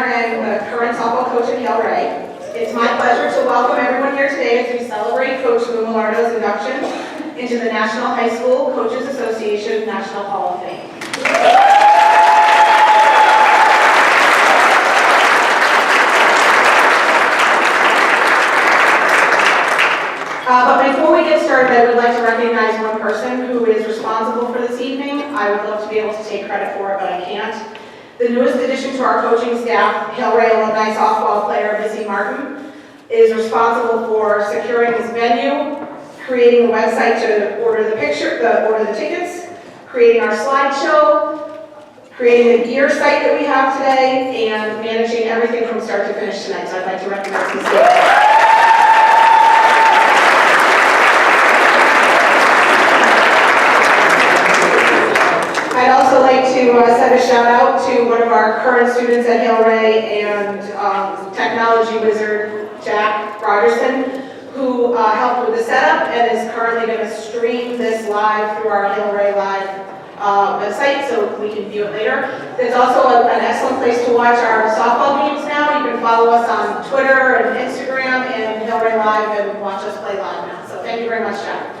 honor and the current softball coach at Hale-Ray. It's my pleasure to welcome everyone here today as we celebrate Coach Milardo's induction into the National High School Coaches Association National Hall of Fame. But before we get started, I would like to recognize one person who is responsible for this evening. I would love to be able to take credit for it, but I can't. The newest addition to our coaching staff, Hale-Ray alumni softball player Missy Martin, is responsible for securing this venue, creating the website to order the tickets, creating our slideshow, creating the gear site that we have today, and managing everything from start to finish tonight. So I'd like to recognize Missy. I'd also like to send a shout out to one of our current students at Hale-Ray and technology wizard, Jack Rogerson, who helped with the setup and is currently going to stream this live through our Hale-Ray Live website so we can view it later. There's also an excellent place to watch our softball games now. You can follow us on Twitter and Instagram and Hale-Ray Live and watch us play live now. So thank you very much, Jack.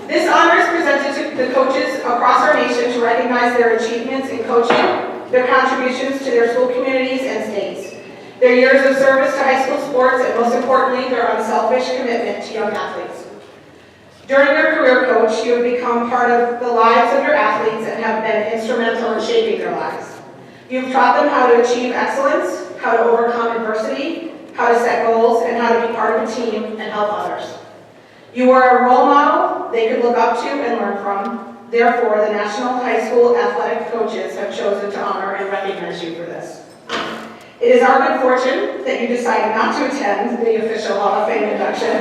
This honor is presented to the coaches across our nation to recognize their achievements in coaching, their contributions to their school communities and states, their years of service to high school sports, and most importantly, their unselfish commitment to young athletes. During your career, coach, you have become part of the lives of your athletes and have been instrumental in shaping their lives. You've taught them how to achieve excellence, how to overcome adversity, how to set goals, and how to be part of a team and help others. You are a role model they could look up to and learn from. Therefore, the National High School Athletic Coaches have chosen to honor and recognize you for this. It is our good fortune that you decided not to attend the official Hall of Fame induction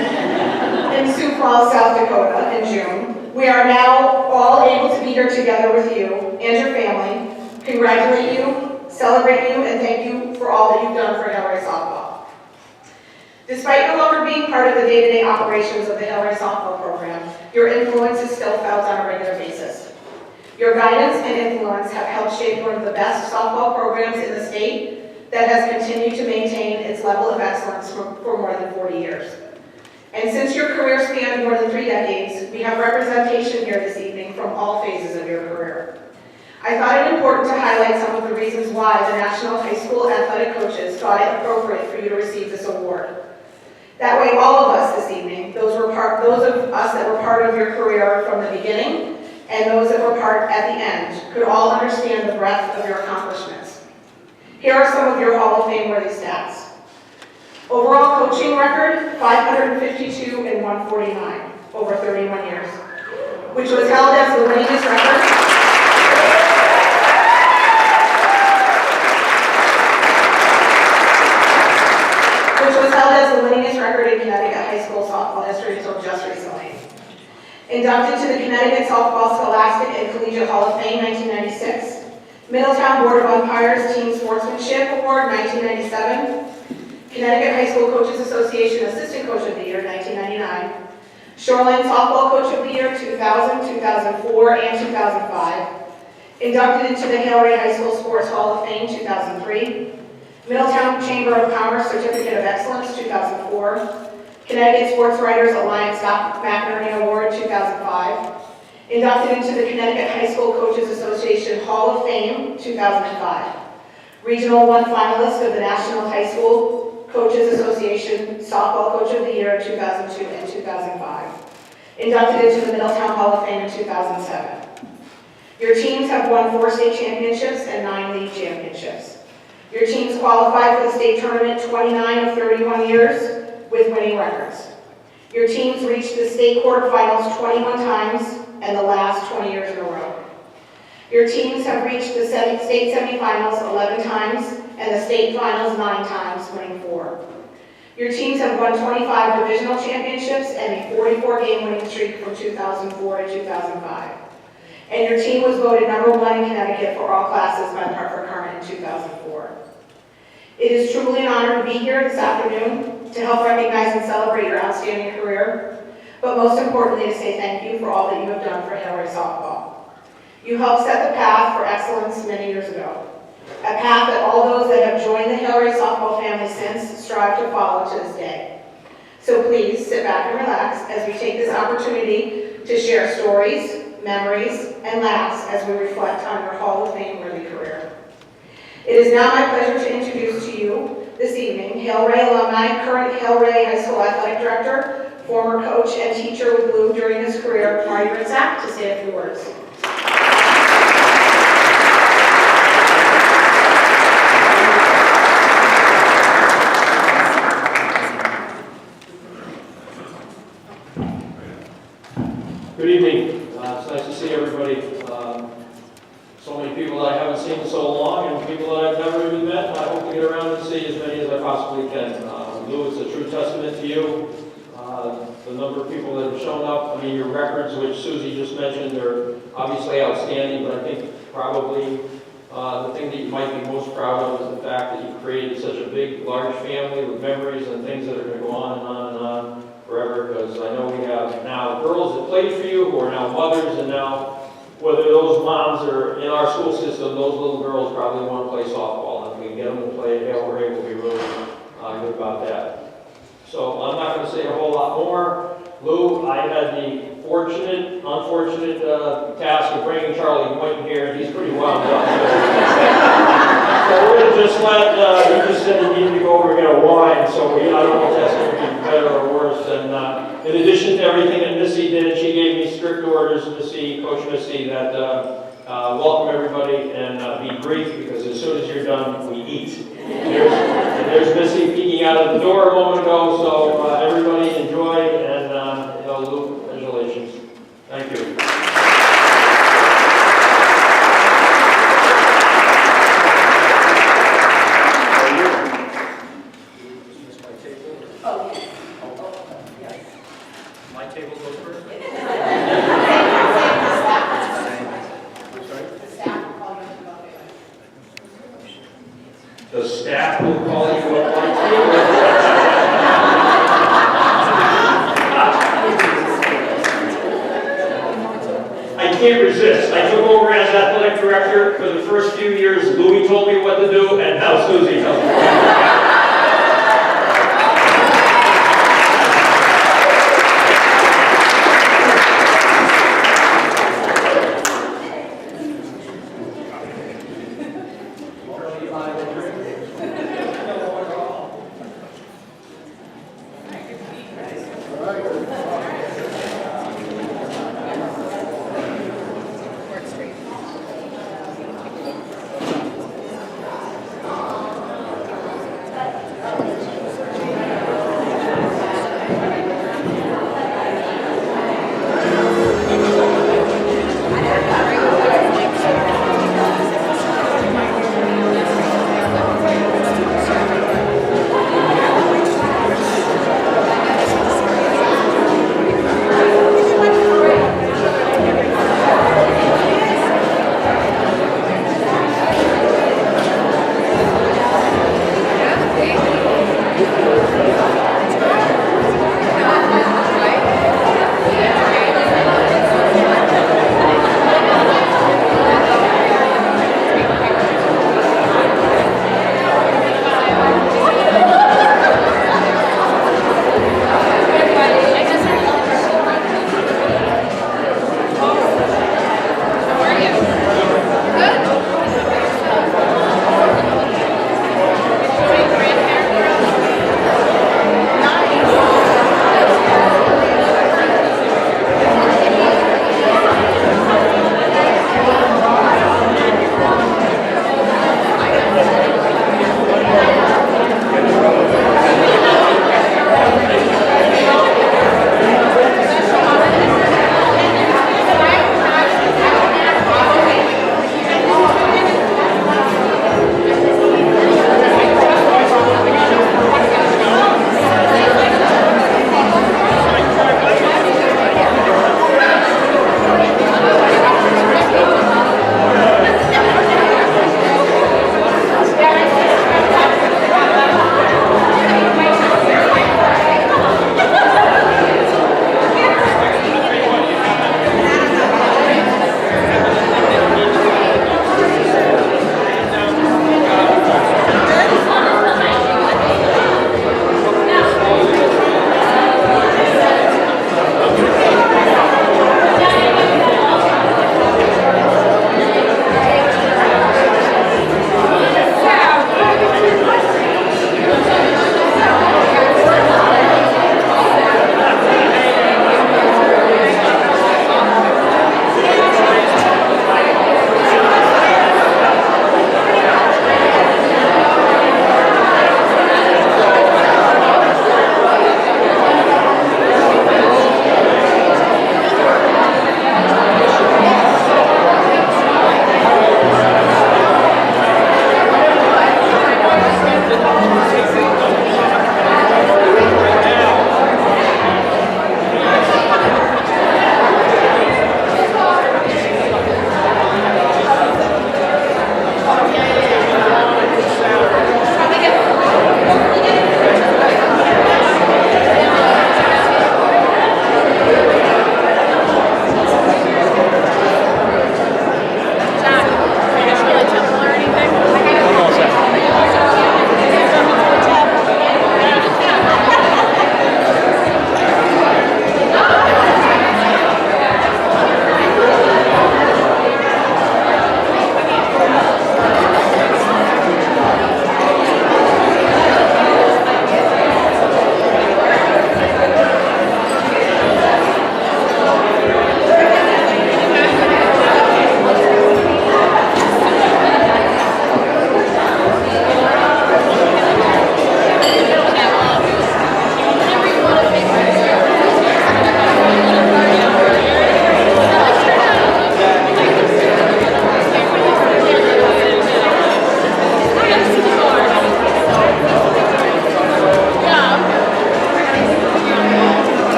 in Sioux Falls, South Dakota in June. We are now all able to be here together with you and your family, congratulate you, celebrate you, and thank you for all that you've done for Hale-Ray Softball. Despite no longer being part of the day-to-day operations of the Hale-Ray Softball program, your influence is still felt on a regular basis. Your guidance and influence have helped shape one of the best softball programs in the state that has continued to maintain its level of excellence for more than 40 years. And since your career spanned more than 3 decades, we have representation here this evening from all phases of your career. I thought it important to highlight some of the reasons why the National High School Athletic Coaches thought it appropriate for you to receive this award. That way, all of us this evening, those of us that were part of your career from the beginning, and those that were part at the end, could all understand the breadth of your accomplishments. Here are some of your Hall of Fame-worthy stats. Overall coaching record, 552 and 149 over 31 years, which was held as the winningest record. Record in Connecticut high school softball history until just recently. Inducted to the Connecticut Softball Scholastic and Collegiate Hall of Fame, 1996. Middletown Board of Umpires Team Sportsmanship Award, 1997. Connecticut High School Coaches Association Assistant Coach of the Year, 1999. Shoreline Softball Coach of the Year, 2000, 2004, and 2005. Inducted into the Hale-Ray High School Sports Hall of Fame, 2003. Middletown Chamber of Commerce Certificate of Excellence, 2004. Connecticut Sports Writers Alliance Doc McInerney Award, 2005. Inducted into the Connecticut High School Coaches Association Hall of Fame, 2005. Regional 1 finalist of the National High School Coaches Association Softball Coach of the Year, 2002 and 2005. Inducted into the Middletown Hall of Fame in 2007. Your teams have won 4 state championships and 9 league championships. Your teams qualified for the state tournament 29 of 31 years with winning records. Your teams reached the state quarterfinals 21 times and the last 20 years in a row. Your teams have reached the state semifinals 11 times and the state finals 9 times, winning 4. Your teams have won 25 divisional championships and a 44-game winning streak from 2004 to 2005. And your team was voted #1 in Connecticut for all classes by the Hartford Courant in 2004. It is truly an honor to be here this afternoon to help recognize and celebrate your outstanding career. but most importantly to say thank you for all that you have done for Hale-Ray Softball. You helped set the path for excellence many years ago, a path that all those that have joined the Hale-Ray Softball family since strive to follow to this day. So please sit back and relax as we take this opportunity to share stories, memories, and laughs as we reflect on your Hall of Fame-worthy career. It is now my pleasure to introduce to you this evening Hale-Ray alumni, current Hale-Ray High School Athletic Director, former coach and teacher with Blue during his career, Marty Ritzak, to say a few words. Good evening. It's nice to see everybody. So many people that I haven't seen in so long, and people that I've never even met, and I hope to get around and see as many as I possibly can. Lou, it's a true testament to you. The number of people that have shown up, I mean, your records, which Susie just mentioned, are obviously outstanding, but I think probably the thing that you might be most proud of is the fact that you created such a big, large family with memories and things that are going to go on and on and on forever, because I know we have now girls that played for you who are now mothers, and now whether those moms are in our school system, those little girls probably want to play softball, and if we can get them to play at Hale-Ray, we'll be really good about that. So I'm not going to say a whole lot more. Lou, I had the unfortunate task of bringing Charlie Boynton here, and he's pretty wound up. So we're going to just let, he just said he needed to go over and get a wine, so I don't know if that's going to be better or worse. And in addition to everything that Missy did, she gave me strict orders, Coach Missy, that welcome everybody and be brief, because as soon as you're done, we eat. There's Missy peeking out of the door a moment ago, so everybody enjoy, and Lou, congratulations. Thank you. My table goes first? The staff will call you up on table. I can't resist. I took over as athletic director for the first few years. Louie told me what to do, and now Susie tells me what to do.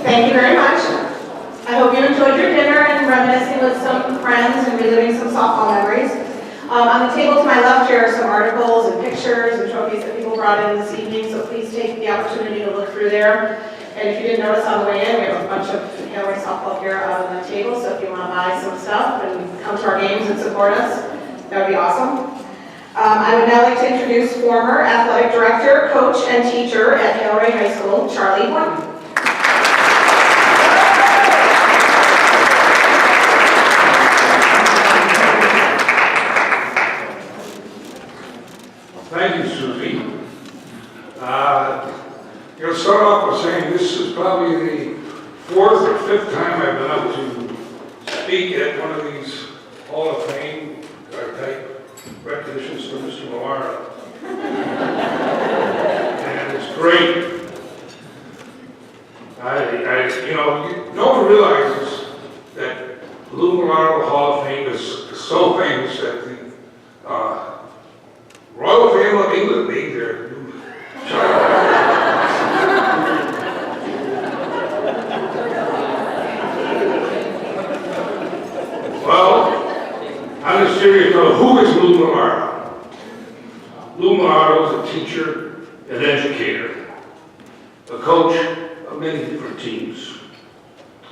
Thank you very much. I hope you enjoyed your dinner and reminiscing with some friends and reliving some softball memories. On the table to my left here are some articles and pictures and trophies that people brought in this evening, so please take the opportunity to look through there. And if you didn't notice on the way in, we have a bunch of Hale-Ray Softball here on the table, so if you want to buy some stuff and come to our games and support us, that would be awesome. I would now like to introduce former athletic director, coach, and teacher at Hale-Ray High School, Charlie Boynton. Thank you, Susie. I'm going to start off by saying this is probably the 4th or 5th time I've been up to speak at one of these Hall of Fame type recognitions for Mr. Milardo. And it's great. No one realizes that Lou Milardo Hall of Fame is so famous that the Royal Family of England made their new child. Well, on a serious note, who is Lou Milardo? Lou Milardo is a teacher and educator, a coach of many different teams,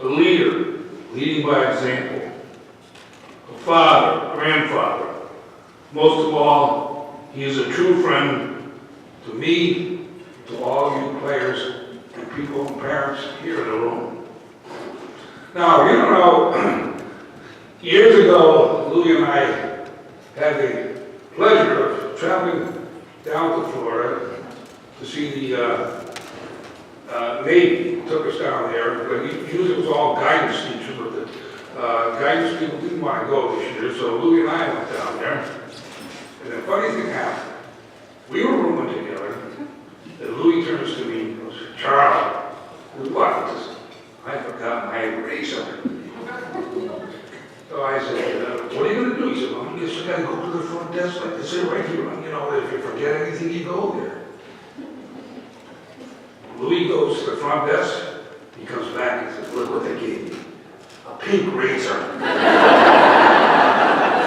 a leader, leading by example, a father, grandfather. Most of all, he is a true friend to me, to all you players and people and parents here in the room. Now, you don't know, years ago, Louie and I had the pleasure of traveling down to Florida to see the Navy. Took us down there, but usually it was all guidance teachers, but the guidance people didn't want to go this year, so Louie and I went down there. And the funny thing happened. We were rooming together, and Louie turns to me and goes, "Charlie," what? I forgot my eraser. So I said, "What are you going to do?" He said, "Well, I guess you got to go to the front desk. Like they say right here, if you forget anything, you go there." Louie goes to the front desk. He comes back and says, "Look what they gave me. A pink razor."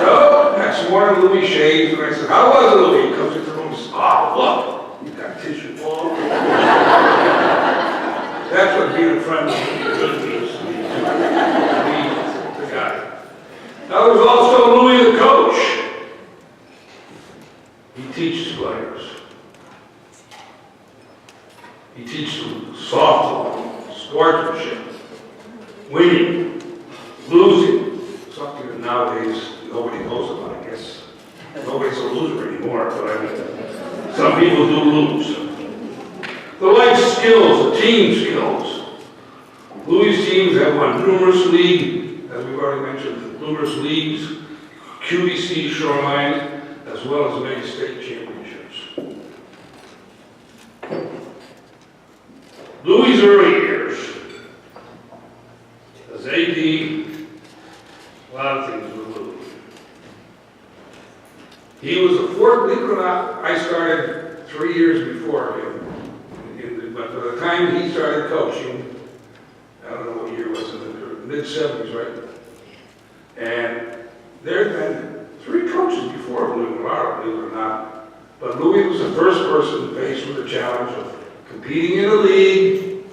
So, next morning, Louie shaves, and I said, "How was it, Louie?" He comes into the room and says, "Oh, look, you got tissue all over." That's what being a friend really means to me, the guy. Now, there's also Louie the coach. He teaches players. He teaches them softball, sportsmanship, winning, losing, something that nowadays nobody knows about, I guess. Nobody's a loser anymore, but I mean, some people do lose. The life skills, the team skills. Louie's teams have won numerous leagues, as we've already mentioned, numerous leagues, QVC, Shoreline, as well as many state championships. Louie's early years, as AD, a lot of things with Louie. He was the fourth, believe it or not, I started 3 years before him. But by the time he started coaching, I don't know what year it was, in the mid-70s, right? And there had been 3 coaches before Louie Milardo, believe it or not. But Louie was the first person faced with the challenge of competing in a league,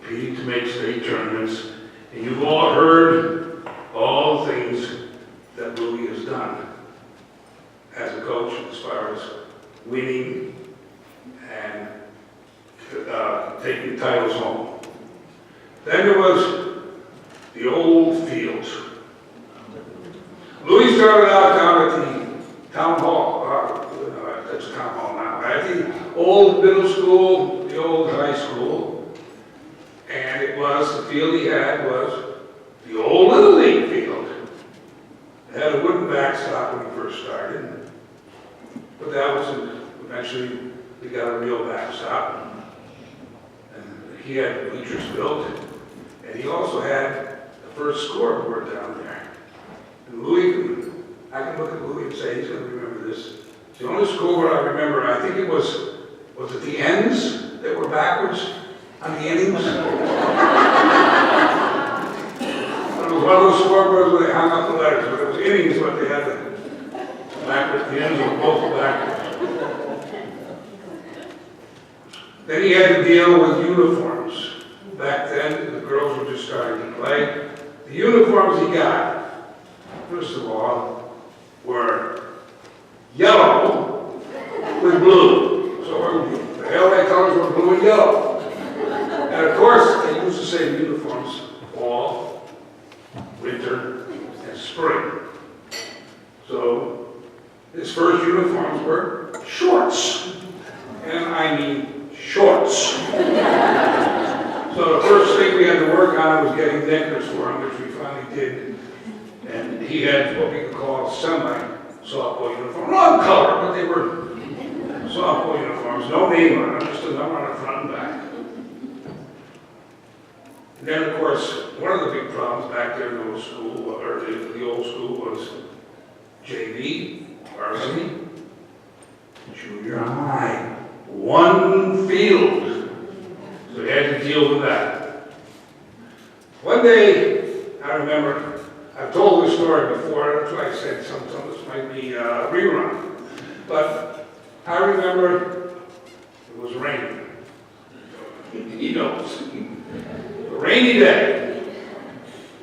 competing to make state tournaments, and you've all heard all the things that Louie has done as a coach as far as winning and taking titles home. Then there was the old fields. Louie started out down at the town hall, that's a town hall now, at the old middle school, the old high school, and it was, the field he had was the old Little League field. It had a wooden backstop when he first started, but that was eventually we got a real backstop. And he had bleachers built, and he also had the first scoreboard down there. And Louie, I can look at Louie and say he's going to remember this. The only scoreboard I remember, I think it was it the ends that were backwards on the innings? scores when they hung up the letters, but it was innings, but they had the backwards, the ends were both backwards. Then he had to deal with uniforms. Back then, the girls were just starting to play. The uniforms he got, first of all, were yellow with blue. So the LA colors were blue and yellow. And of course, they used the same uniforms fall, winter, and spring. So his first uniforms were shorts. And I mean shorts. So the first thing we had to work on was getting knickers for him, which we finally did. And he had what we could call semi-softball uniform. Wrong color, but they were softball uniforms. No name on them, just a number on the front and back. And then, of course, one of the big problems back there in the old school, or the old school, was JV, varsity, junior high. One field. So we had to deal with that. One day, I remember, I've told this story before, that's why I said sometimes this might be a rerun. But I remember it was raining. He knows. A rainy day.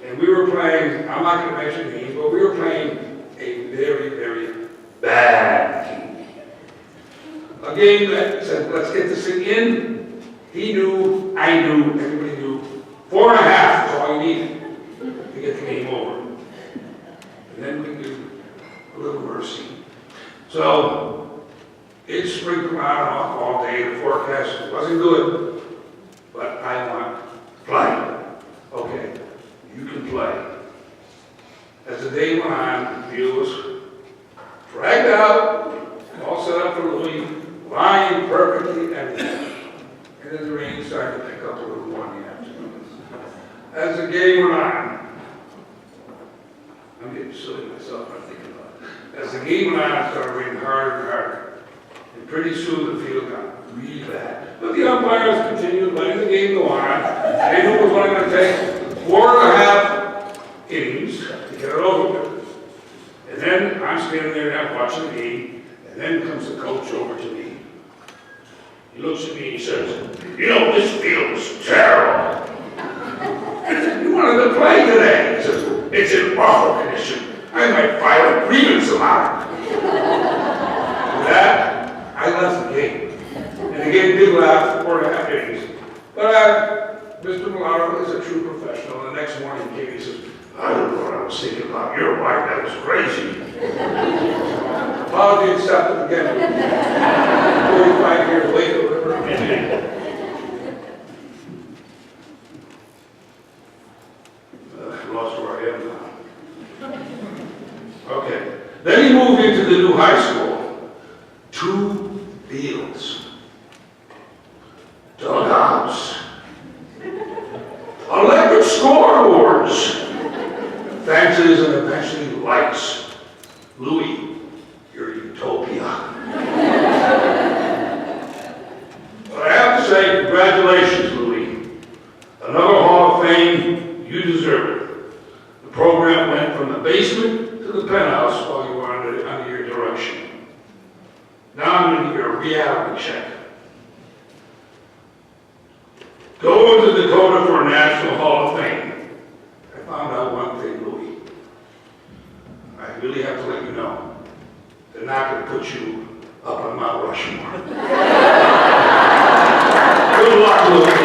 And we were playing, I'm not going to mention names, but we were playing a very, very bad team. A game that said, let's get this thing in. He knew, I knew, everybody knew. 4.5 is all you needed to get the game over. And then we do a little mercy. So it sprinkled on and off all day. The forecast wasn't good, but I want to play. Okay, you can play. As the day went on, the field was dragged out, all set up for Louis, lying perfectly, everything. And then the rain started to pick up a little more in the afternoon. As the game went on, I'm getting silly myself, I'm thinking about it. As the game went on, it started raining harder and harder. And pretty soon the field got really bad. But the umpires continued letting the game go on. They knew it was only going to take 4.5 innings to get it over with. And then I'm standing there now watching the game, and then comes the coach over to me. He looks at me and he says, you know, this field is terrible. I said, you wanted to play today. He says, it's in awful condition. I might file a grievance about it. With that, I left the game. And the game did last 4.5 innings. But Mr. Milardo is a true professional. The next morning he came and he says, I don't know what I was thinking about. Your wife, that was crazy. Apology accepted again. 45 years later, I lost where I am now. Okay. Then he moved into the new high school. 2 fields. Dugouts. Electric scoreboards. Fences and eventually lights. Louis, you're utopia. But I have to say, congratulations, Louis. Another Hall of Fame, you deserve it. The program went from the basement to the penthouse while you were under your direction. Now I'm going to give you a reality check. Go into Dakota for a National Hall of Fame. I found out one thing, Louis. I really have to let you know. They're not going to put you up on Mount Rushmore. Good luck, Louis.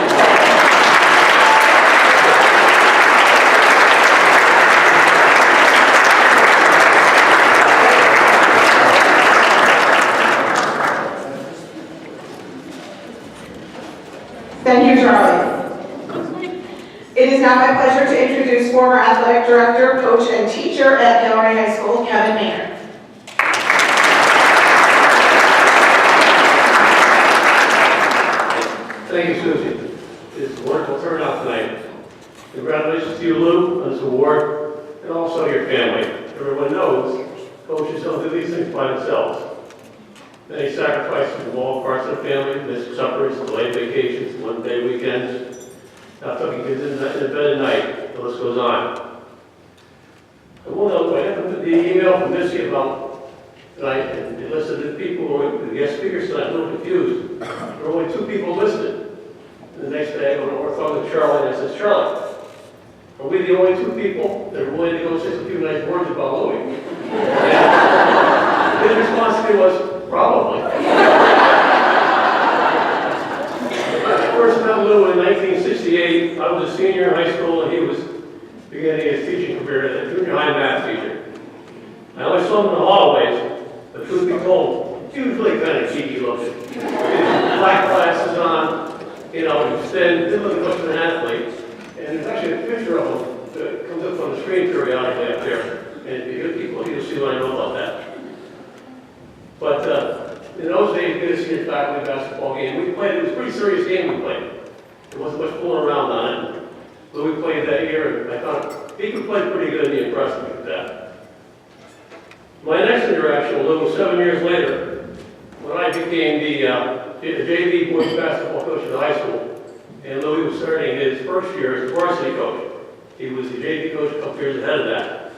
Thank you, Charlie. It is now my pleasure to introduce former athletic director, coach, and teacher at Hale-Ray High School, Kevin Mayer. Thank you, Susie. It's a wonderful turnout tonight. Congratulations to you, Lou, on this award, and also your family. Everyone knows coaches don't do these things by themselves. Many sacrifices from all parts of the family, missed suppers, delayed vacations, one-day weekends, not tucking kids in bed at night, the list goes on. I got the email from Missy about tonight, and it listed the people who were the guest speakers tonight. I'm a little confused. There were only 2 people listed. And the next day, I go to work talking to Charlie, and I says, Charlie, are we the only 2 people that are willing to go say a few nice words about Louis? And his response to me was, probably. I first met Lou in 1968. I was a senior in high school, and he was beginning his teaching career as a junior high math teacher. I always saw him in the hallways, but truth be told, he was really kind of geeky looking. Black glasses on, he was thin, didn't look much of an athlete. And there's actually a picture of him that comes up on the screen periodically up there. And if you get people, you'll see what I know about that. But in those days, we did a senior faculty basketball game. We played, it was a pretty serious game we played. There wasn't much fooling around on it. But we played that year, and I thought he could play pretty good, and he impressed me with that. My next interaction with Lou was 7 years later, when I became the JV boys basketball coach at the high school. And Louis was starting his first year as a varsity coach. He was the JV coach a couple years ahead of that.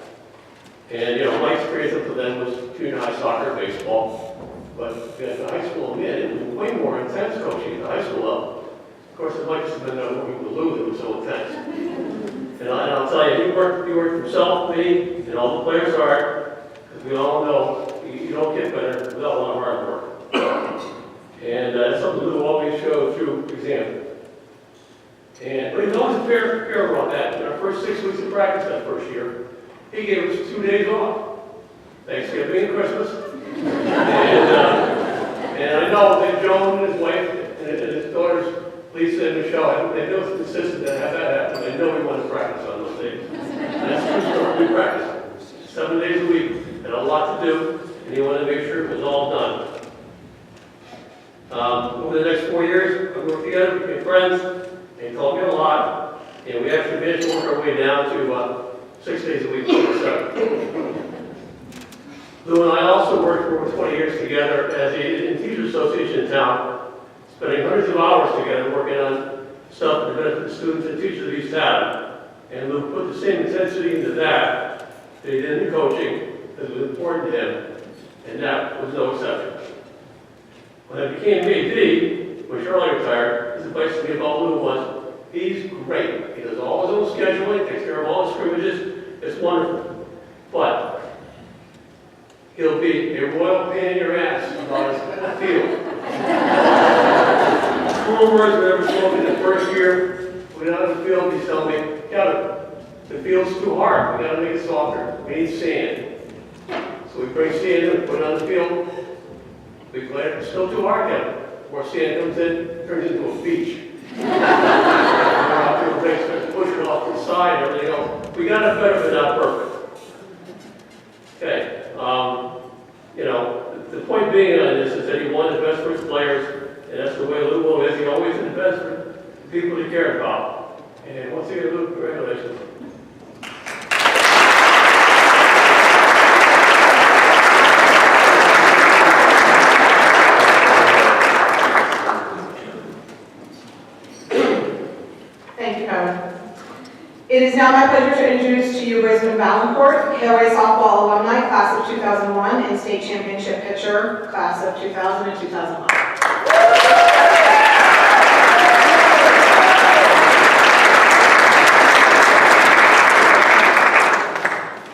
And, my experience up to then was junior high soccer, baseball. But at the high school, man, it was way more intense coaching at the high school level. Of course, it might have been working with Lou that was so intense. And I'll tell you, he worked himself, me, and all the players hard. Because we all know you don't get better without a lot of hard work. And that's something Lou always showed through example. But he was always fair about that. In our first 6 weeks of practice that first year, he gave us 2 days off. Thanksgiving and Christmas. And I know that Joan and his wife and his daughters, Lisa and Michelle, they both insisted that have that happen. They know we want to practice on those days. And that's true story. We practiced 7 days a week. Had a lot to do, and he wanted to make sure it was all done. Over the next 4 years, we worked together, we became friends, and he taught me a lot. And we actually managed to work our way down to 6 days a week. Lou and I also worked for over 20 years together as in Teachers Association in town, spending hundreds of hours together working on stuff to benefit the students and teachers of East Haven. And Lou put the same intensity into that he did in the coaching, because it was important to him, and that was no exception. When I became AD, when Charlie retired, his advice to me about Lou was, he's great. He does all his own scheduling, takes care of all his scrimmages. It's wonderful. But he'll be a royal pain in your ass about his field. 4 words we ever spoken the first year. We got on the field, he's telling me, the field's too hard. We got to make it softer. We need sand. So we bring sand in, put it on the field. We glad it's still too hard, Kevin. More sand comes in, turns into a beach. Push it off to the side and everything else. We got it better, but not perfect. Okay. The point being on this is that he wanted the best for his players, and that's the way Lou is. He always did the best for the people he cared about. And once again, Lou, congratulations. Thank you, Kevin. It is now my pleasure to introduce to you Brisbane Banquet, Hale-Ray Softball alumni, class of 2001, and state championship pitcher, class of 2000 and 2001.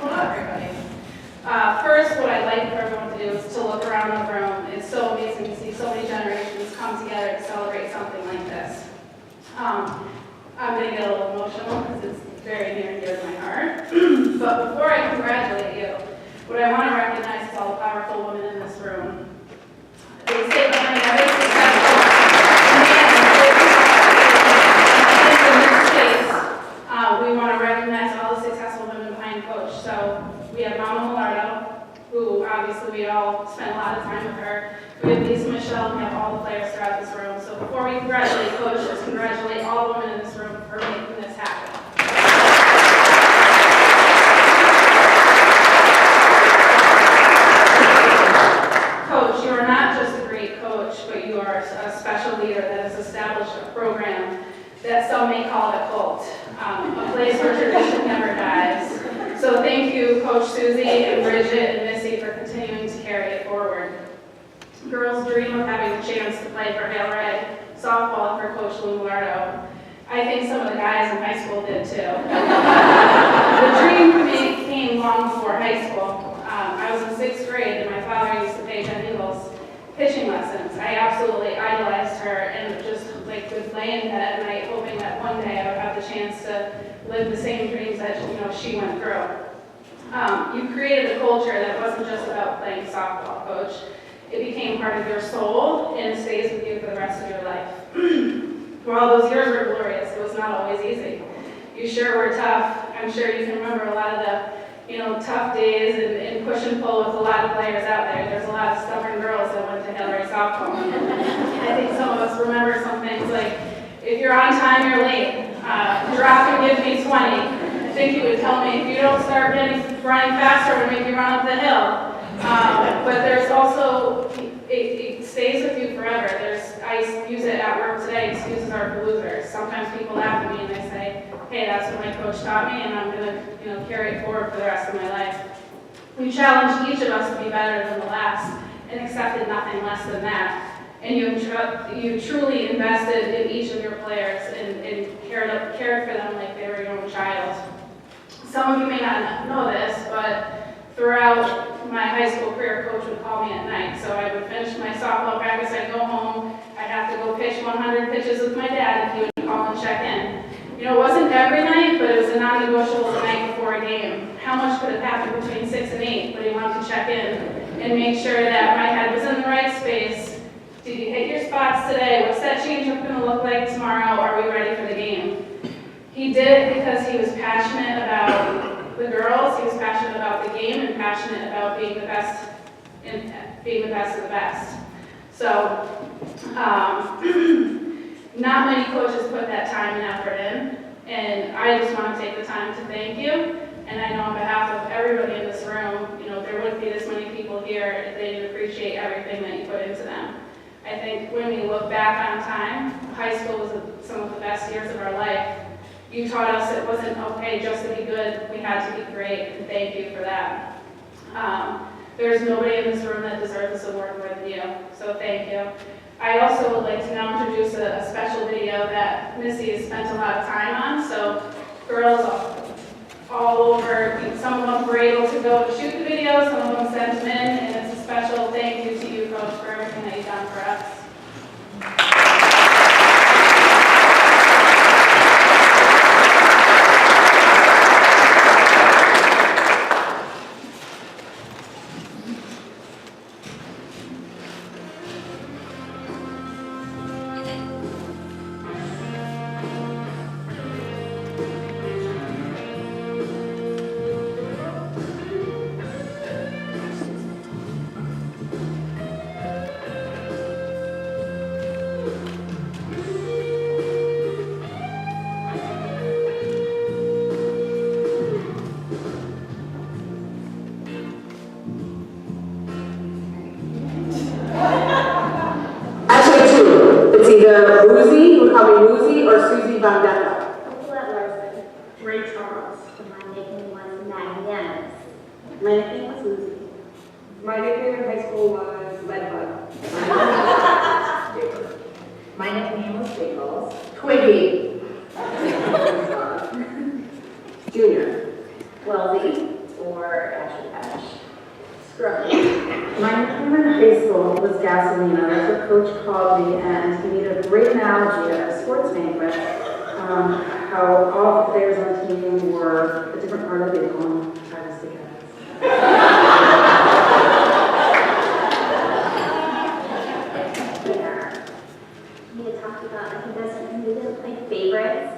Hello, everybody. First, what I'd like for everyone to do is to look around the room. It's so amazing to see so many generations come together to celebrate something like this. I'm going to get a little emotional because it's very near and dear to my heart. But before I congratulate you, what I want to recognize is all the powerful women in this room. They stay behind every successful man. In this case, we want to recognize all the successful women behind Coach. So we have Mama Milardo, who obviously we all spent a lot of time with her. We have Lisa, Michelle, and we have all the players throughout this room. So before we congratulate Coach, let's congratulate all the women in this room for making this happen. Coach, you are not just a great coach, but you are a special leader that has established a program that some may call it a cult, a place where tradition never dies. So thank you, Coach Susie and Bridget and Missy, for continuing to carry it forward. Girls dream of having the chance to play for Hale-Ray Softball for Coach Milardo. I think some of the guys in high school did too. The dream for me came long before high school. I was in 6th grade and my father used to pay Jen Eagles pitching lessons. I absolutely idolized her and just like would lay in bed at night hoping that one day I would have the chance to live the same dreams that she went through. You created a culture that wasn't just about playing softball, Coach. It became part of your soul and it stays with you for the rest of your life. While those years were glorious, it was not always easy. You sure were tough. I'm sure you can remember a lot of the tough days and push and pull with a lot of players out there. There's a lot of stubborn girls that went to Hale-Ray Softball. I think some of us remember some things like, if you're on time, you're late. Drop and give me 20. I think you would tell me, if you don't start running faster, I'm going to make you run up the hill. But there's also, it stays with you forever. I use it at work today. Excuses are for losers. Sometimes people laugh at me and they say, hey, that's what my coach taught me, and I'm going to carry it forward for the rest of my life. You challenged each of us to be better than the last and accepted nothing less than that. And you truly invested in each of your players and cared for them like they were your own child. Some of you may not know this, but throughout my high school career, Coach would call me at night. So I would finish my softball practice, I'd go home, I'd have to go pitch 100 pitches with my dad, and he would call and check in. It wasn't every night, but it was a non-negotiable the night before a game. How much could have happened between 6 and 8, but he wanted to check in and make sure that my head was in the right space. Did you hit your spots today? What's that changeup going to look like tomorrow? Are we ready for the game? He did it because he was passionate about the girls, he was passionate about the game, and passionate about being the best and being the best of the best. So, not many coaches put that time and effort in, and I just want to take the time to thank you. And I know on behalf of everybody in this room, there wouldn't be this many people here if they didn't appreciate everything that you put into them. I think when we look back on time, high school was some of the best years of our life. You taught us it wasn't okay just to be good, we had to be great, and thank you for that. There's nobody in this room that deserves this award more than you, so thank you. I also would like to now introduce a special video that Missy has spent a lot of time on. So girls all over, some of them were able to go shoot the video, some of them sent them in, and it's a special thank you to you, Coach, for everything that you've done for us. Either Woozy, you would call me Woozy, or Susie Vendetta. Ray Charles. My nickname was Magnanimous. My nickname was Woozy. My nickname in high school was Ledbug. My nickname was Wiggles. Twiggy. Junior. Welzy, or Ashy Patch. Scrubby. My nickname in high school was Gasolina. That's what Coach called me, and he made a great analogy at a sports banquet, how all the players on the team were a different part of the vehicle and tried to stick it He had talked about, he didn't play favorites,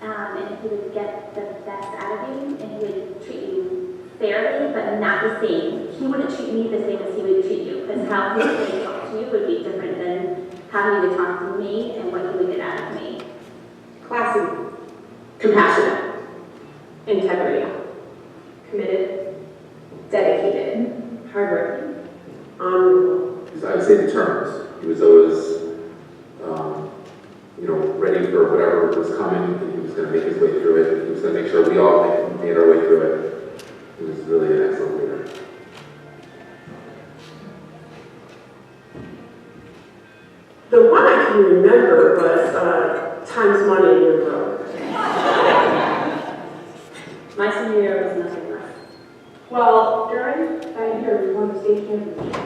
and he would get the best out of you, and he would treat you fairly, but not the same. He wouldn't treat me the same as he would treat you, because how he would talk to you would be different than how he would talk to me and what he would get out of me. Classy. Compassionate. Integrity. Committed. Dedicated. Hardworking. Honorable. I would say determined. He was always, ready for whatever was coming. He was going to make his way through it. He was going to make sure we all made our way through it. He was really an excellent leader. The one I can remember was Times Money in your room. My senior year was nothing less. Well, during that year, we won the state championship.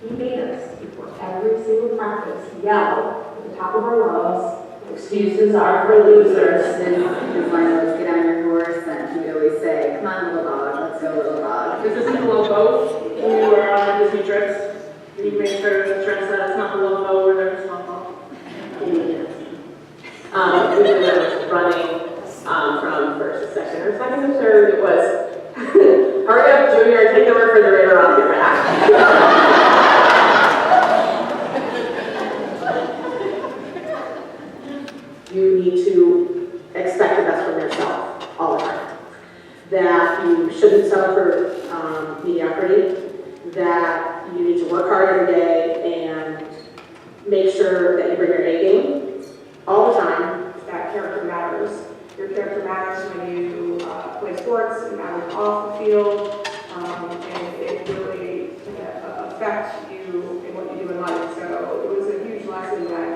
He made us, before every single practice, yell at the top of our lungs, excuses are for losers. And his line was, get on your horse, and he would always say, come on, little dog, let's go, little dog. This isn't the logo. When we were on Disney trips, we made sure to stress that it's not the logo or their softball. He needed us. We were running from first to second or second to third. It was, hurry up, Junior, take the refrigerator off your back. You need to expect the best from yourself all the time. That you shouldn't settle for mediocrity, that you need to work hard every day and make sure that you bring your A game all the time. That character matters. Your character matters when you play sports, it matters off the field, and it really affects you in what you do in life. So it was a huge lesson that,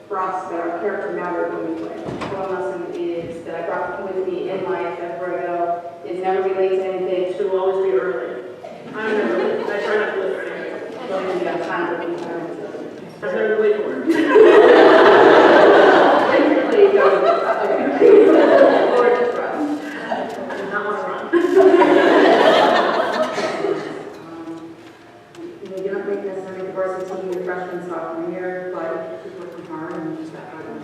for us, that our character mattered when we played. One lesson is that I brought with me in life everywhere I go is never be late to anything. To always be early. I remember, I try not to live early. Don't think you have time to be tired. I've never been late for work. Basically, go Or just run. I do not want to run. You don't make necessarily varsity team your freshman, sophomore year, but keep working hard and just that hard and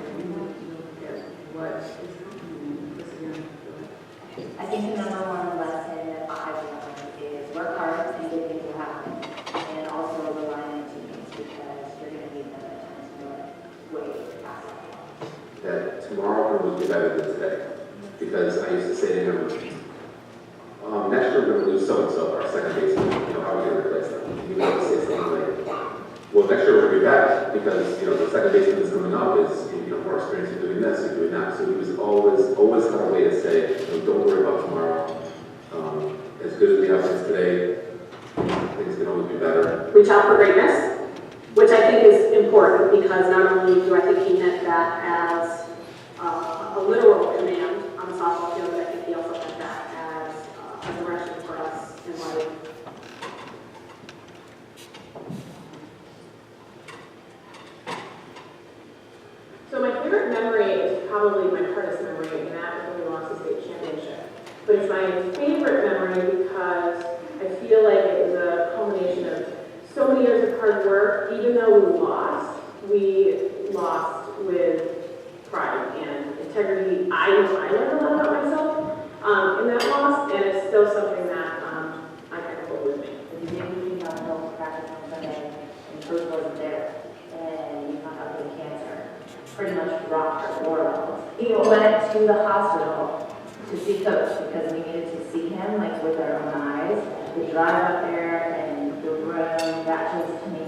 get what is happening this year. I think the number one lesson that I've learned is work hard and good things will happen. And also rely on your teammates because you're going to need them at times way past that. That tomorrow will be better than today. Because I used to say to him, next year we're going to lose so-and-so, our second baseman, how are we going to replace them? He would always say something like, well, next year we're going to be back because, the second baseman that's coming up is, more experienced in doing this or doing that. So he was always had a way to say, don't worry about tomorrow. As good as we have since today, things can always be better. Reach out for greatness, which I think is important because not only do I think he meant that as a literal command on the softball field, but I think he also meant that as a direction for us in life. So my favorite memory is probably my hardest memory, and that is when we lost the state championship. But it's my favorite memory because I feel like it was a culmination of so many years of hard work. Even though we lost with pride and integrity. I learned a lot about myself in that loss, and it's still something that I kind of hold with me. If you didn't come home to practice on Sunday and proof wasn't there, and you found out you had cancer, pretty much rocked our world. He went to the hospital to see Coach because we needed to see him with our own eyes. The drive up there and the room, that just to me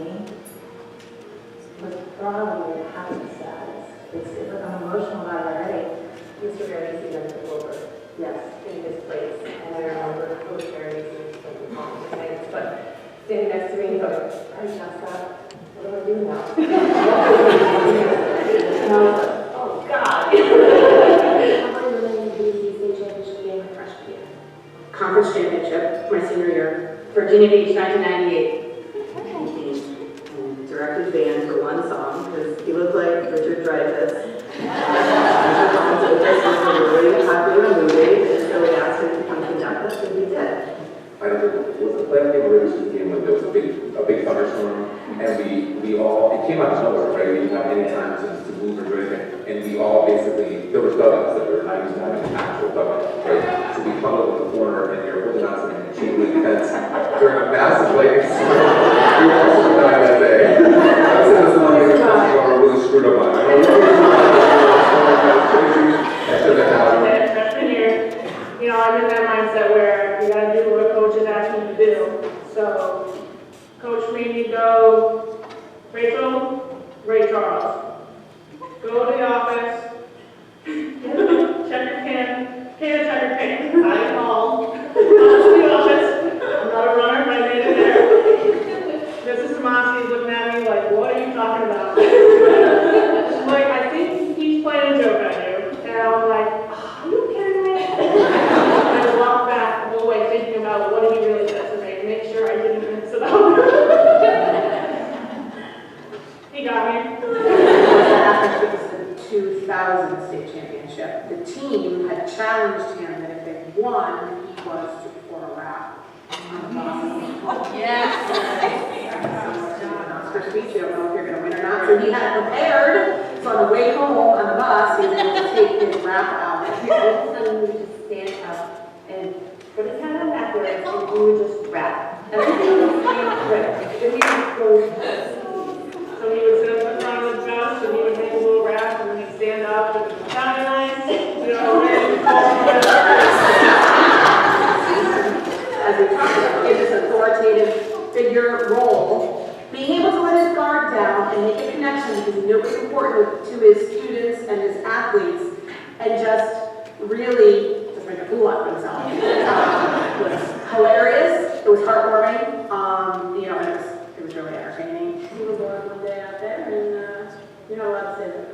was probably the happiest status. I'm emotional about it already. Mr. Garrity then took over. Yes. In his place, and I remember Coach Garrity but standing next to me, he goes, "I just got. What do I do now?" And I was like, "Oh God." How about you winning the state championship game my freshman year? Conference championship, my senior year, Virginia Beach, 1998. Directed band for one song because he looked like Richard Dreyfuss. This was a really popular movie, and so we asked him to come conduct us, and he did. I don't know, was the playoff game or regular game when there was a big thunderstorm, and we all, it came out of nowhere, right? We didn't have any time to move or do anything, and we all basically, there were dugouts that we were not used to having an actual dugout, right? So we huddled in the corner, and you're holding on to the chain link fence during a massive lightning storm. We were all so dying that day. That's one of the things that are really screwed up on. I don't know. That should have happened. Freshman year, I'm in that mindset where you gotta do what coach is asking you to do. So, coach made me go, Rachel, Ray Charles. Go to the office, check your pen, check your pen. I called. 2000 state championship. The team had challenged him that if they won, he was to pour a rap on the bus. For speech, you don't know if you're going to win or not. So he had prepared. So on the way home on the bus, he was able to take his rap out. All of a sudden, we would just stand up and put his hand on backwards, and we would just rap. Everything was being ripped. And he would go, so he would sit up in front of his bus, and he would make a little rap, and then he'd stand up, and sound nice, you know, As we talked about, in this authoritative figure role, being able to let his guard down and make a connection because he knew it was important to his students and his athletes, and just really just make a fool out of himself. It was hilarious. It was heartwarming. You know, and it was really entertaining. He was born one day out there, and you're not allowed to say that.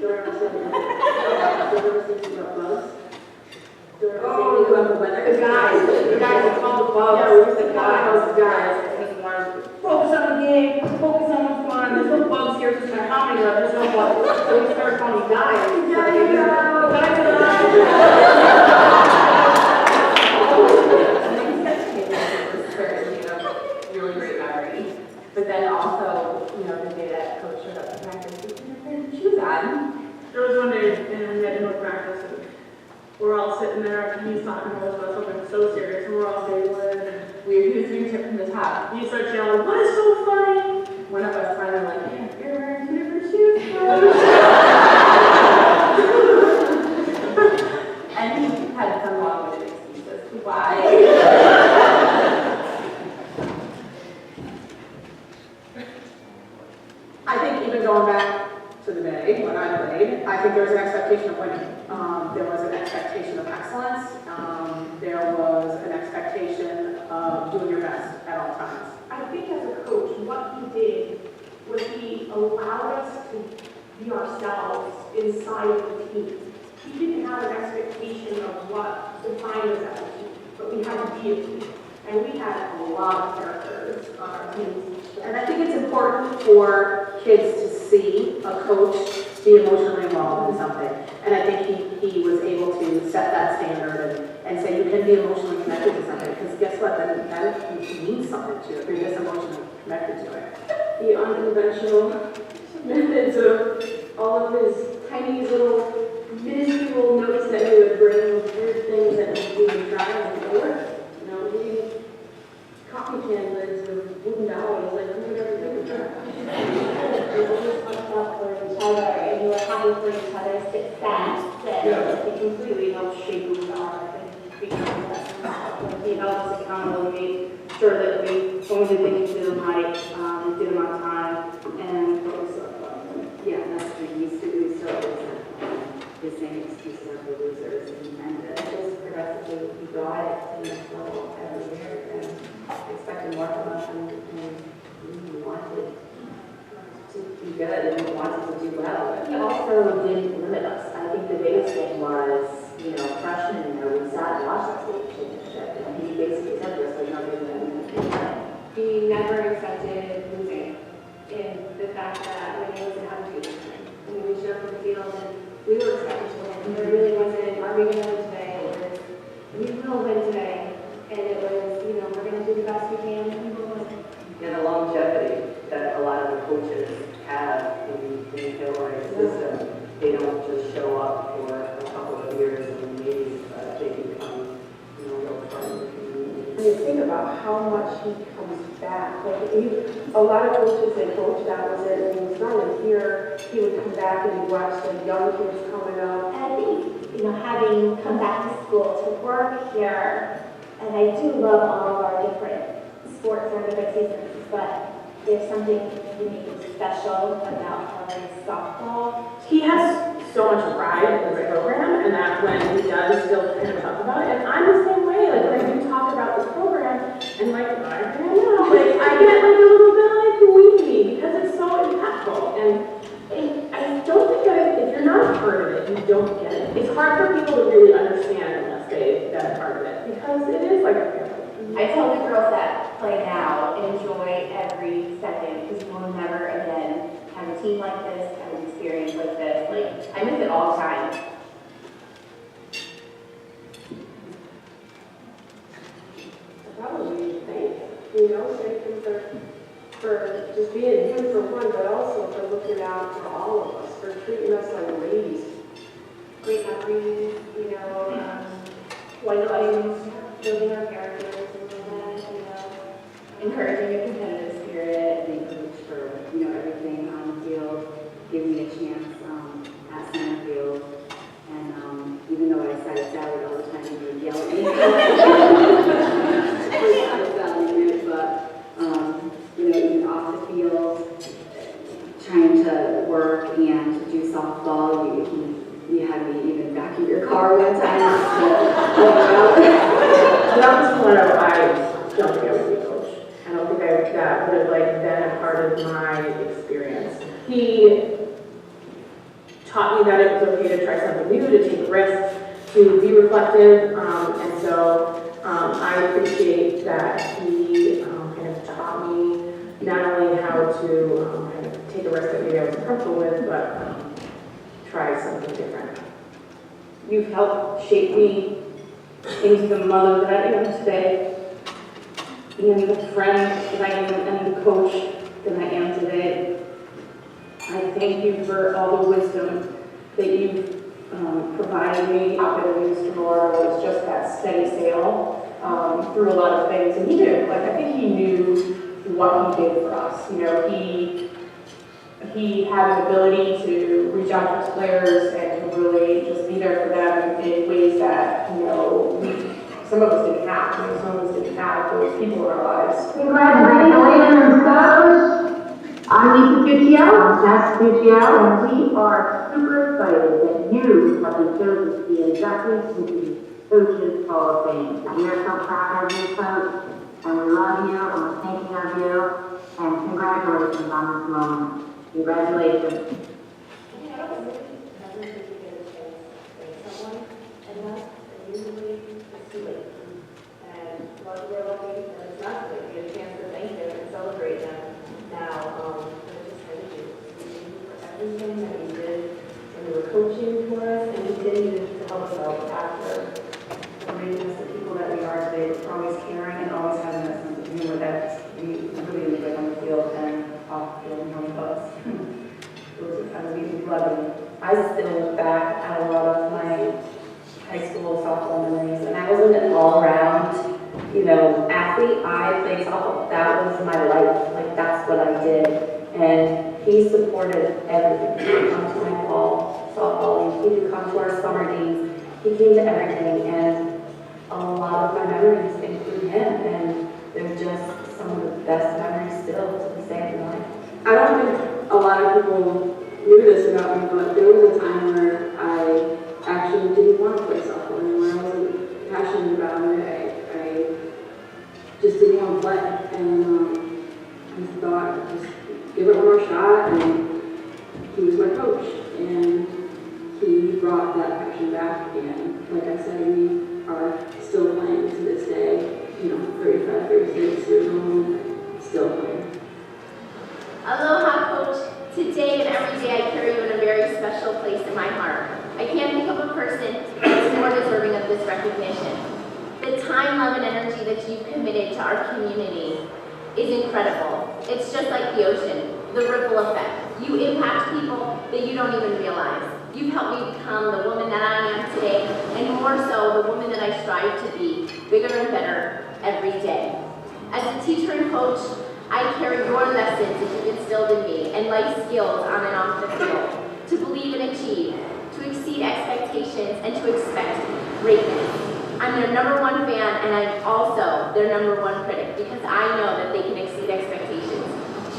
Don't ever say that. Don't ever say anything about bugs. Don't ever say anything about the weather. the guys that called the bugs. Yeah, we were the guys. Focus on the game, focus on the fun, there's no bugs here, just matter how many there's no bugs. So we started calling guys. Really great memory. But then also, you know, the day that coach showed up to practice, he had his shoes on. There was one day, and we had no practice, and we're all sitting there, and he's talking to us about something so serious, and we're all giggling, and He was doing it from the top. he starts yelling, "What is so funny?" One of us finally like, yeah, you're wearing two different shoes. And he had some long-winded excuses why. I think even going back to the day when I played, I think there was an expectation of winning. There was an expectation of excellence. There was an expectation of doing your best at all times. I think as a coach, what he did was he allowed us to be ourselves inside of the team. He didn't have an expectation of what defined us as a team, but we had to be a team. And we had a lot of characters on our teams. And I think it's important for kids to see a coach be emotionally involved in something. And I think he was able to set that standard and say you can be emotionally connected to something. Because guess what? That means something to you if you're just emotionally connected to it. The unconventional methods of all of his tiny little minuscule notes that he would bring with weird things that we would try and it worked. You know, we coffee can lids or wooden dolls, like do whatever they would try. We always talked about for each other, and you were happy for each other's success, that He completely helped shape who we are and become us. He held us accountable, he made sure that we, when we did things, did them right, did them on time, and focused on fun. Yeah, that's what we used to do, so it was the same excuses of the losers, and just progressively we brought it to the next level every year, and expected more from us, and we wanted to be good, and we wanted to do well. He also didn't limit us. I think the biggest thing was, you know, freshman year, we sat and watched the state championship, and he basically said to us, "We're not doing anything." he never accepted losing in the fact that when he wasn't having to when we showed up on the field and we were expected to win. There really wasn't, are we going to win today? It was, we will win today. And it was, you know, we're going to do the best we can and we will win. And the longevity that a lot of the coaches have in the Hale-Ray system, they don't just show up for a couple of years and maybe they become, you know, real friends. When you think about how much he comes back, like a lot of coaches say, "Coach, that was it." And he was not in here. He would come back and he'd watch the young kids coming up. And I think, you know, having come back to school to work here, and I do love all of our different sports and different seasons, but there's something uniquely special about Hale-Ray Softball. He has so much pride in this program, and that when he does still kind of talk about it, and I'm the same way, like when I do talk about this program, and like, I don't know, like I get like a little bit like weepy because it's so impactful, and I don't think that if you're not a part of it, you don't get it. It's hard for people to really understand unless they've been a part of it, because it is like a family. I tell the girls that play now, enjoy every second, because you will never again have a team like this, have an experience experience like this. Like, I miss it all the time. Probably thank him for just being him for one, but also for looking out for all of us, for treating us like ladies. Great memories, white lines, building our characters and all that, Encouraging a competitive spirit and coach for, everything on the field, giving me a chance at center field. And even though I sat salad all the time, he would yell at me. But even off the field, trying to work and to do softball, you had me even back in your car one time. That was one of I don't think I would be coach. I don't think that would have been a part of my experience. He taught me that it was okay to try something new, to take risks, to be reflective, and so I appreciate that he kind of taught me not only how to kind of take a risk that maybe I wasn't comfortable with, but try something different. You've helped shape me into the mother that I am today, and the friend that I am, and the coach that I am today. I thank you for all the wisdom that you've provided me. Mr. Milardo was just that steady sail through a lot of things, and he knew. Like, I think he knew what he did for us. He had an ability to reach out to his players and to really just be there for them in ways that, some of us didn't have. Some of us didn't have those people in our lives. Congratulations, coach! I'm Lisa Guccio, Max Guccio, and we are super excited that you have been chosen to be inducted into the Coaches Hall of Fame. We are so proud of you, coach, and we love you, and we're thinking of you, and congratulations on this moment. Congratulations. I don't really ever think you get a chance to thank someone enough, and usually it's too late. And what we're lucky that it's not too late to get a chance to thank them and celebrate them now. But just thank you. Thank you for everything that you did when you were coaching for us, and you did even to help us out after raising us the people that we are today. For always caring and always having that sense of humor that we really enjoy on the field and off the field and on the bus. Those are kind of really loving. I still look back at a lot of my high school softball memories, and I wasn't an all-around, athlete. I played softball. That was my life. Like, that's what I did. And he supported everything. He would come to my fall softball. He would come to our summer games. He came to everything, and a lot of my memories include him, and they're just some of the best memories still to this day in my life. I don't think a lot of people knew this about me, but there was a time where I actually didn't want to play softball anymore. I wasn't passionate about it. I just didn't want to play. And I thought, just give it one more shot. And he was my coach. And he brought that passion back. And like I said, we are still playing to this day. 35, 36 years old, still playing. Aloha, Coach. Today and every day I carry you in a very special place in my heart. I can't think of a person that's more deserving of this recognition. The time, love, and energy that you've committed to our community is incredible. It's just like the ocean, the ripple effect. You impact people that you don't even realize. You've helped me become the woman that I am today, and more so, the woman that I strive to be, bigger and better every day. As a teacher and coach, I carry your lessons that you've instilled in me and life skills on and off the field, to believe and achieve, to exceed expectations, and to expect greatness. I'm their #1 fan, and I'm also their #1 critic, because I know that they can exceed expectations,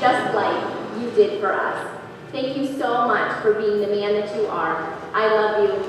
just like you did for us. Thank you so much for being the man that you are. I love you.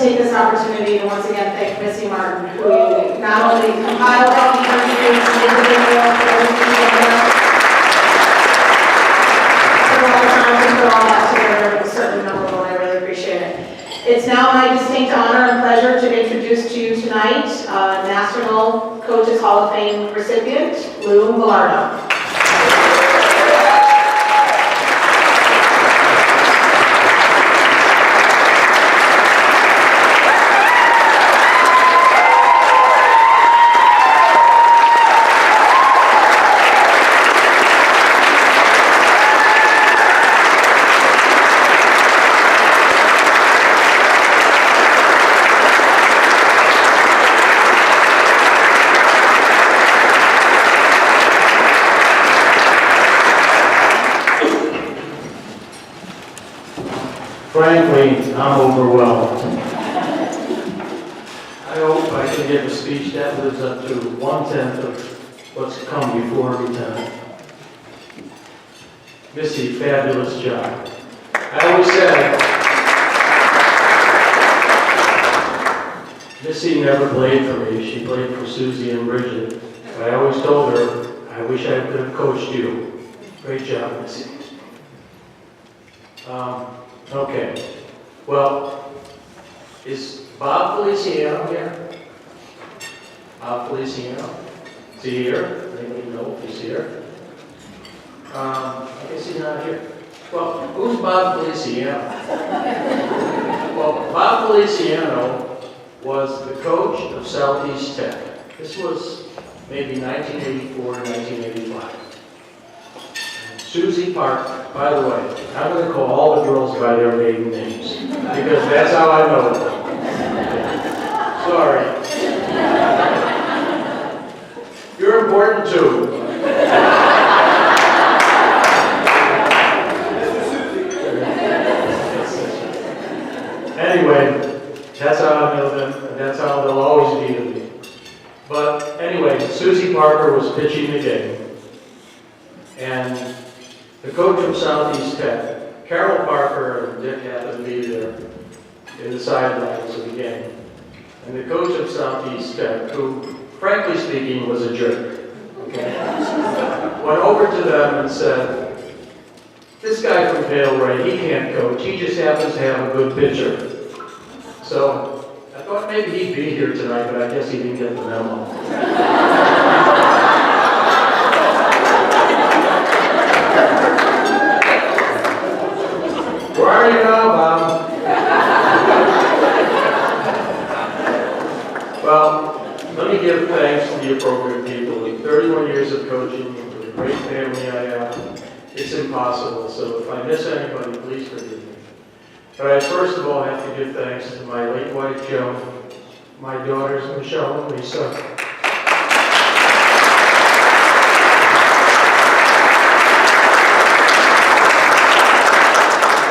take this opportunity to once again thank Missy Martin, who not only compiled all the interviews and did the video for everything she did, took all the time to put all that together. It was certainly memorable, and I really appreciate it. It's now my distinct honor and pleasure to introduce to you tonight National Coaches Hall of Fame recipient, Lou Milardo. Frankly, I'm overwhelmed. I hope I can give a speech that lives up to 1/10 of what's come before me tonight. Missy, fabulous job. I always said, Missy never played for me. She played for Susie and Bridget. I always told her, I wish I could have coached you. Great job, Missy. Okay, well, is Bob Feliciano here? Bob Feliciano? Is he here? Anybody know if he's here? I guess he's not here. Well, who's Bob Feliciano? Well, Bob Feliciano was the coach of Southeast Tech. This was maybe 1984 or 1985. Susie Park, by the way, I'm going to call all the girls by their maiden names, because that's how I know them. Sorry. You're important too. Anyway, that's how I know them, and that's how they'll always be to me. But anyway, Susie Parker was pitching the game, and the coach of Southeast Tech, Carol Parker and Dick happened to be there in the sidelines of the game. And the coach of Southeast Tech, who, frankly speaking, was a jerk, okay, went over to them and said, this guy from Hale-Ray, he can't coach, he just happens to have a good pitcher. So I thought maybe he'd be here tonight, but I guess he didn't get the memo. Where are you now, Bob? Well, let me give thanks to the appropriate people. In 31 years of coaching, for the great family I have, it's impossible. So if I miss anybody, please forgive me. But I first of all have to give thanks to my late wife, Joan, my daughters, Michelle and Lisa,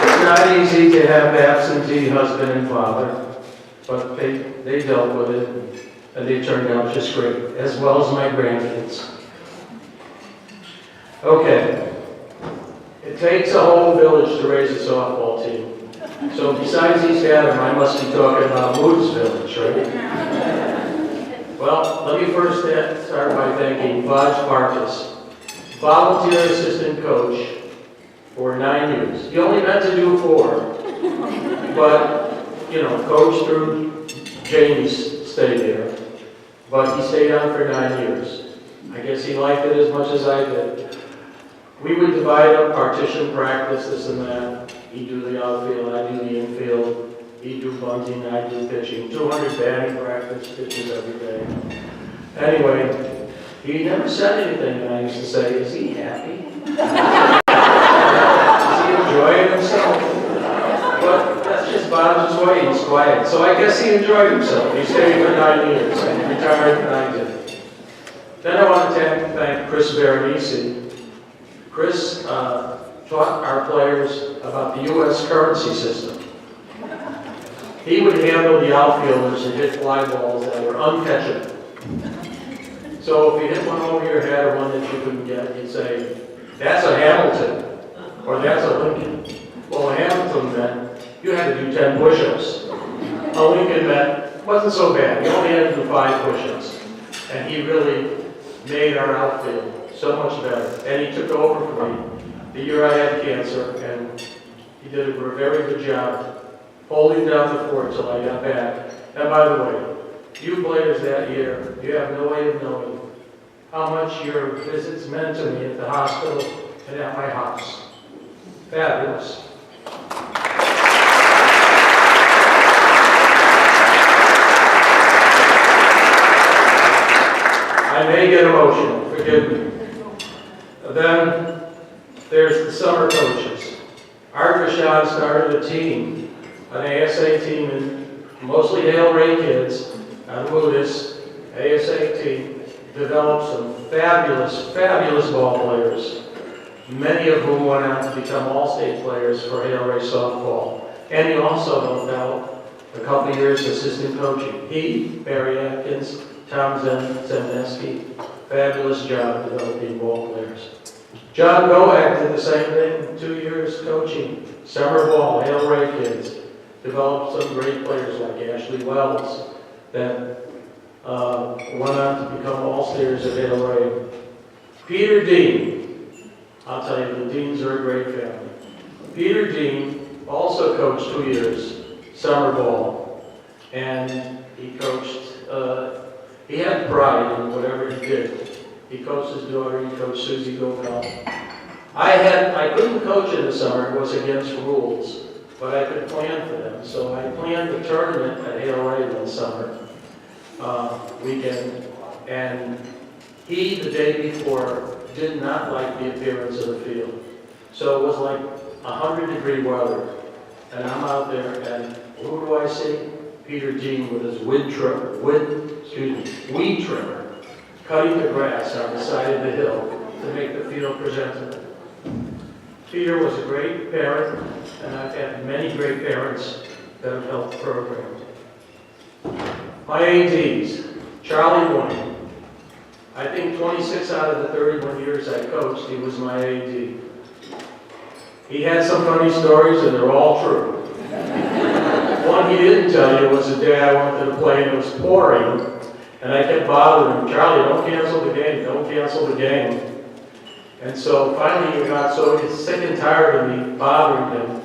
it's not easy to have absentee husband and father, but they dealt with it, and they turned out just great, as well as my grandkids. Okay, it takes a whole village to raise a softball team. So besides East Adam, I must be talking about Moods Village, right? Well, let me first start by thanking Vaj Parkas, volunteer assistant coach for 9 years. He only meant to do 4, but, you know, coach through Jamie's stay there. But he stayed on for 9 years. I guess he liked it as much as I did. We would divide up partition practice, this and that. He'd do the outfield, I do the infield. He'd do bunting, I do pitching. 200 batting practice, pitches every day. Anyway, he never said anything, and I used to say, is he happy? Is he enjoying himself? But that's just Bob's way, he's quiet. So I guess he enjoyed himself. He stayed for 9 years, and he retired when I did. Then I want to thank Chris Veronese. Chris taught our players about the U.S. currency system. He would handle the outfielders and hit fly balls that were uncatchable. So if you hit one over your head or one that you couldn't get, you'd say, that's a Hamilton, or that's a Lincoln. Well, a Hamilton meant you had to do 10 push-ups. a Lincoln Met, wasn't so bad. He only had to do 5 push-ups. And he really made our outfield so much better. And he took over for me the year I had cancer, and he did a very good job holding down the fort till I got back. And by the way, you players that year, you have no way of knowing how much your visits meant to me at the hospital and at my house. Fabulous. I may get emotional, forgive me. Then there's the summer coaches. Art Vachon started a team, an ASA team, and mostly Hale-Ray kids, on Ludus, ASA team, developed some fabulous, fabulous ball players, many of whom went on to become all-state players for Hale-Ray Softball. And he also helped out a couple of years assistant coaching. He, Barry Atkins, Tom Zemneski, fabulous job developing ball players. John Goak did the same thing, 2 years coaching, summer ball, Hale-Ray kids. Developed some great players like Ashley Wells that went on to become all-stars at Hale-Ray. Peter Dean, I'll tell you, the Deans are a great family. Peter Dean also coached 2 years, summer ball, and he coached, he had pride in whatever he did. He coached his daughter, he coached Susie Gobel. I couldn't coach in the summer, it was against rules, but I could plan for them. So I planned a tournament at Hale-Ray one summer weekend, and he, the day before, did not like the appearance of the field. So it was like 100-degree weather, and I'm out there, and who do I see? Peter Dean with his weed trimmer, cutting the grass on the side of the hill to make the field presentable. Peter was a great parent, and I've had many great parents that have helped the program. My ADs, Charlie Wayne. I think 26 out of the 31 years I coached, he was my AD. He had some funny stories, and they're all true. One he didn't tell you was the day I went to the play and it was pouring, and I kept bothering him, Charlie, don't cancel the game, don't cancel the game. And so finally he got so sick and tired of me bothering him,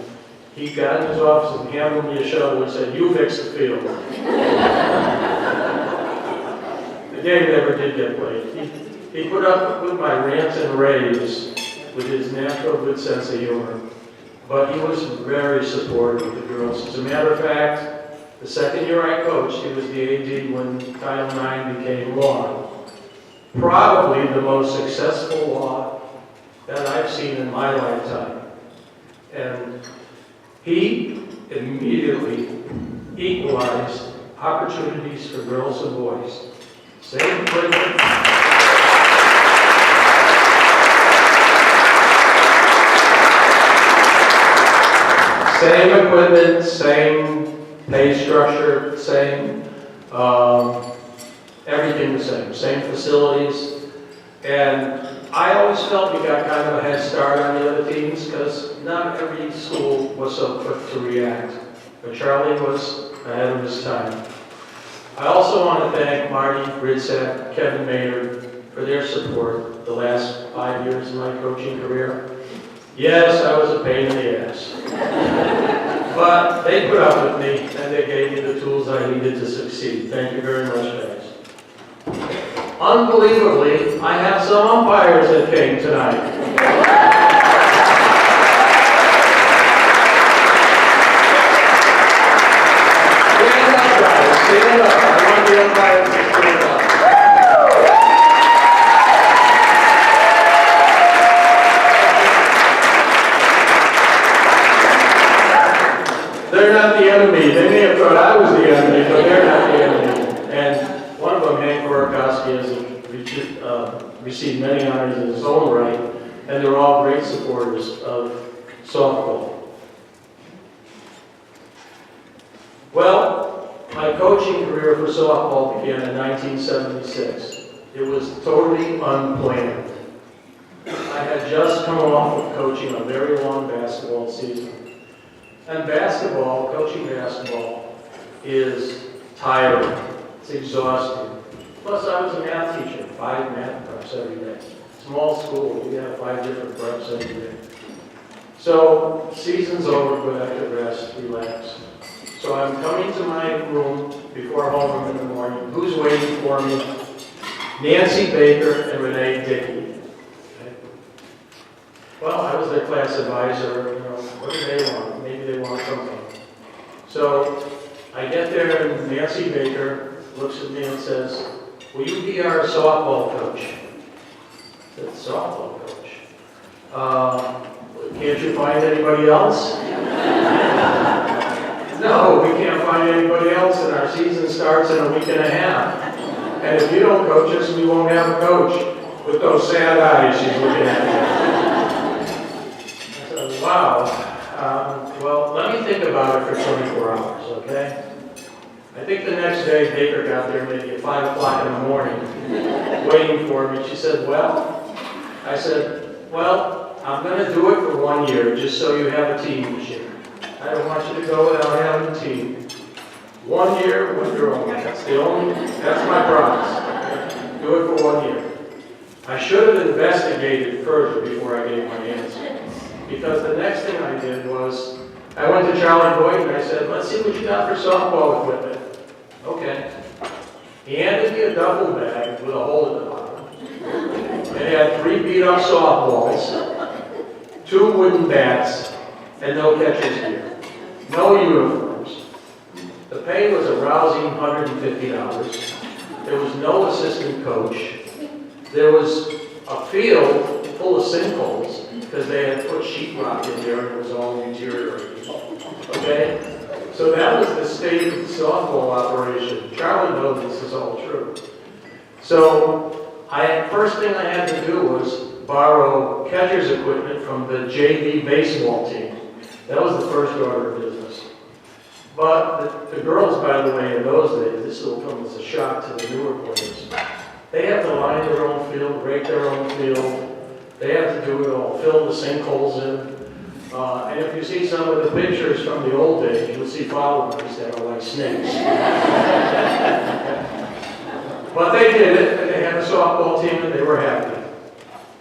he got in his office and handed me a shovel and said, you fix the field. The game never did get played. He put up with my rants and raves with his natural good sense of humor, but he was very supportive of the girls. As a matter of fact, the second year I coached, he was the AD when Title IX became law. Probably the most successful law that I've seen in my lifetime. And he immediately equalized opportunities for girls and boys. Same equipment. Same equipment, same pay structure, same, everything the same facilities. And I always felt we got kind of a head start on the other teams because not every school was so quick to react. But Charlie was ahead of his time. I also want to thank Marty Ridsack, Kevin Maynard for their support the last 5 years of my coaching career. Yes, I was a pain in the ass. But they put up with me and they gave me the tools I needed to succeed. Thank you very much, guys. Unbelievably, I have some umpires that came tonight. Stand up, guys. Stand up. I want the umpires to stand up. They're not the enemy. They may have thought I was the enemy, but they're not the enemy. And one of them, Hank Borokowski, has received many honors in his own right, and they're all great supporters of softball. Well, my coaching career for softball began in 1976. It was totally unplanned. I had just come off of coaching a very long basketball season. And basketball, coaching basketball, is tiring. It's exhausting. Plus, I was a math teacher, 5 math preps every day. Small school, we have 5 different preps every day. So, season's over, but I could rest, relax. So I'm coming to my room before homeroom in the morning. Who's waiting for me? Nancy Baker and Renee Dickey. Okay. Well, I was their class advisor. You know, what do they want? Maybe they want something. So I get there and Nancy Baker looks at me and says, "Will you be our softball coach?" I said, "Softball coach? Can't you find anybody else?" "No, we can't find anybody else, and our season starts in a week and a half. And if you don't coach us, we won't have a coach." With those sad eyes she's looking at me. I said, "Wow. Well, let me think about it for 24 hours, okay?" I think the next day, Baker got there maybe at 5 o'clock in the morning, waiting for me. She said, I said, "I'm going to do it for 1 year, just so you have a team this year. I don't want you to go without having a team. 1 year with your own. That's my promise. Do it for 1 year." I should have investigated further before I gave my answer. Because the next thing I did was, I went to Charlie Boyd and I said, "Let's see what you got for softball equipment." Okay. He handed me a duffel bag with a hole at the bottom. It had 3 beat-up softballs, 2 wooden bats, and no catcher's gear. No uniforms. The pay was a rousing $150. There was no assistant coach. There was a field full of sinkholes because they had put sheetrock in there and it was all deteriorating. Okay? So that was the state of the softball operation. Charlie knows this is all true. So first thing I had to do was borrow catcher's equipment from the JV baseball team. That was the first order of business. But the girls, by the way, in those days, this will come as a shock to the newer players. They have to line their own field, rake their own field. They have to do it all, fill the sinkholes in. And if you see some of the pictures from the old days, you'll see followers that are like snakes. But they did it, and they had a softball team, and they were happy.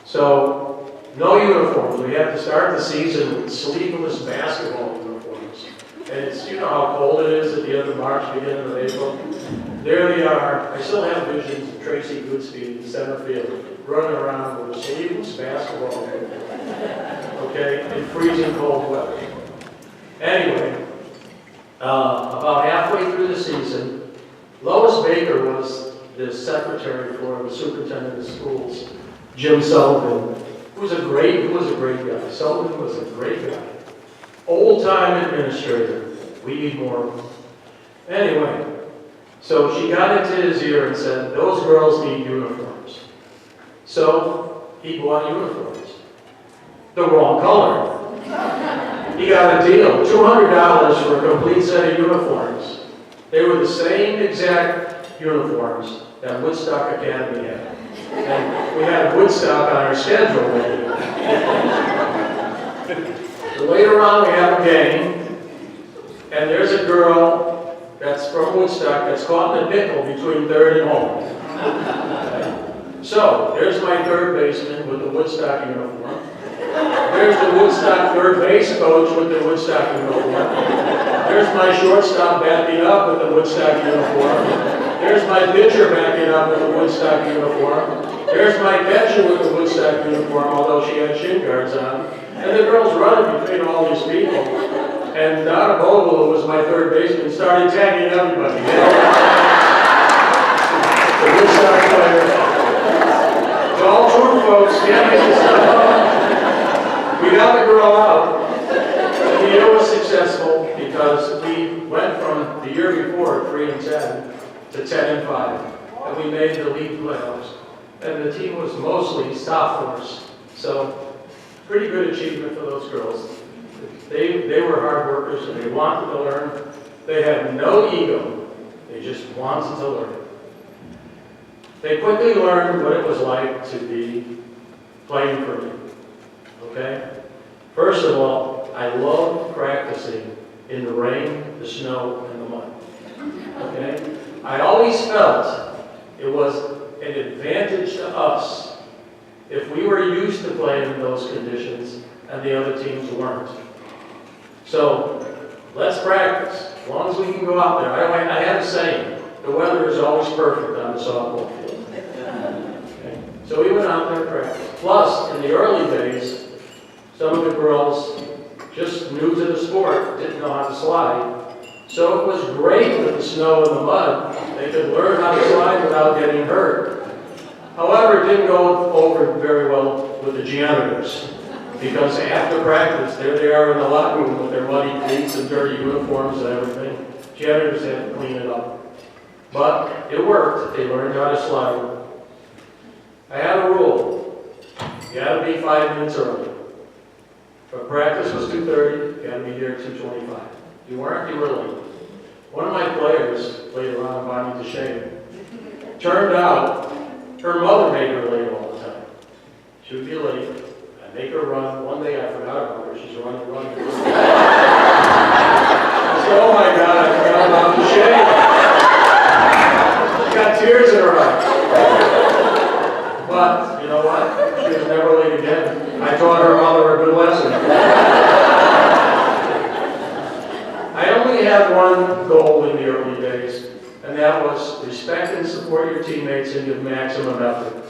So, no uniforms. We had to start the season with sleeveless basketball uniforms. And it's, you know how cold it is at the end of March, beginning of April. There they are. I still have visions of Tracy Goodspeed in center field, running around with a sleeveless basketball uniform. Okay, in freezing cold weather. Anyway, about halfway through the season, Lois Baker was the secretary for the superintendent of schools, Jim Sullivan, who was a great guy. Sullivan was a great guy. Old-time administrator. We need more of them. Anyway, so she got into his ear and said, "Those girls need uniforms." So he bought uniforms. The wrong color. He got a deal, $200 for a complete set of uniforms. They were the same exact uniforms that Woodstock Academy had. And we had Woodstock on our schedule. So later on we have a game, and there's a girl that's from Woodstock that's caught in a pickle between third and home. So there's my third baseman with the Woodstock uniform. There's the Woodstock third base coach with the Woodstock uniform. There's my shortstop backing up with the Woodstock uniform. There's my pitcher backing up with the Woodstock uniform. There's my catcher with the Woodstock uniform, although she had shin guards on. And the girls running between all these people. And Donna Bogle, who was my third baseman, started tagging everybody. The Woodstock players. It's all true, folks. Can't make this stuff up. We got the girl out. And the year was successful because we went from the year before, 3-10, to 10-5. And we made the league playoffs. And the team was mostly sophomores. So, pretty good achievement for those girls. They were hard workers and they wanted to learn. They had no ego. They just wanted to learn. They quickly learned what it was like to be playing for me. Okay? First of all, I loved practicing in the rain, the snow, and the mud. Okay? I always felt it was an advantage to us if we were used to playing in those conditions and the other teams weren't. So let's practice. As long as we can go out there. I have a saying, the weather is always perfect on the softball field. Okay? So we went out there and practiced. Plus, in the early days, some of the girls just new to the sport, didn't know how to slide. So it was great with the snow and the mud. They could learn how to slide without getting hurt. However, it didn't go over very well with the janitors. Because after practice, there they are in the locker room with their muddy cleats and dirty uniforms and everything. Janitors had to clean it up. But it worked. They learned how to slide. I had a rule. You had to be 5 minutes early. But practice was 2:30, you had to be here at 2:25. You weren't, you were late. One of my players, later on, Bonnie DeShane, turned out her mother made her late all the time. She would be late. I'd make her run. One day I forgot about her. She's running. I said, oh my God, I forgot about DeShane. She got tears in her eyes. But, you know what? She was never late again. I taught her mother a good lesson. I only had one goal in the early days, and that was respect and support your teammates and give maximum effort.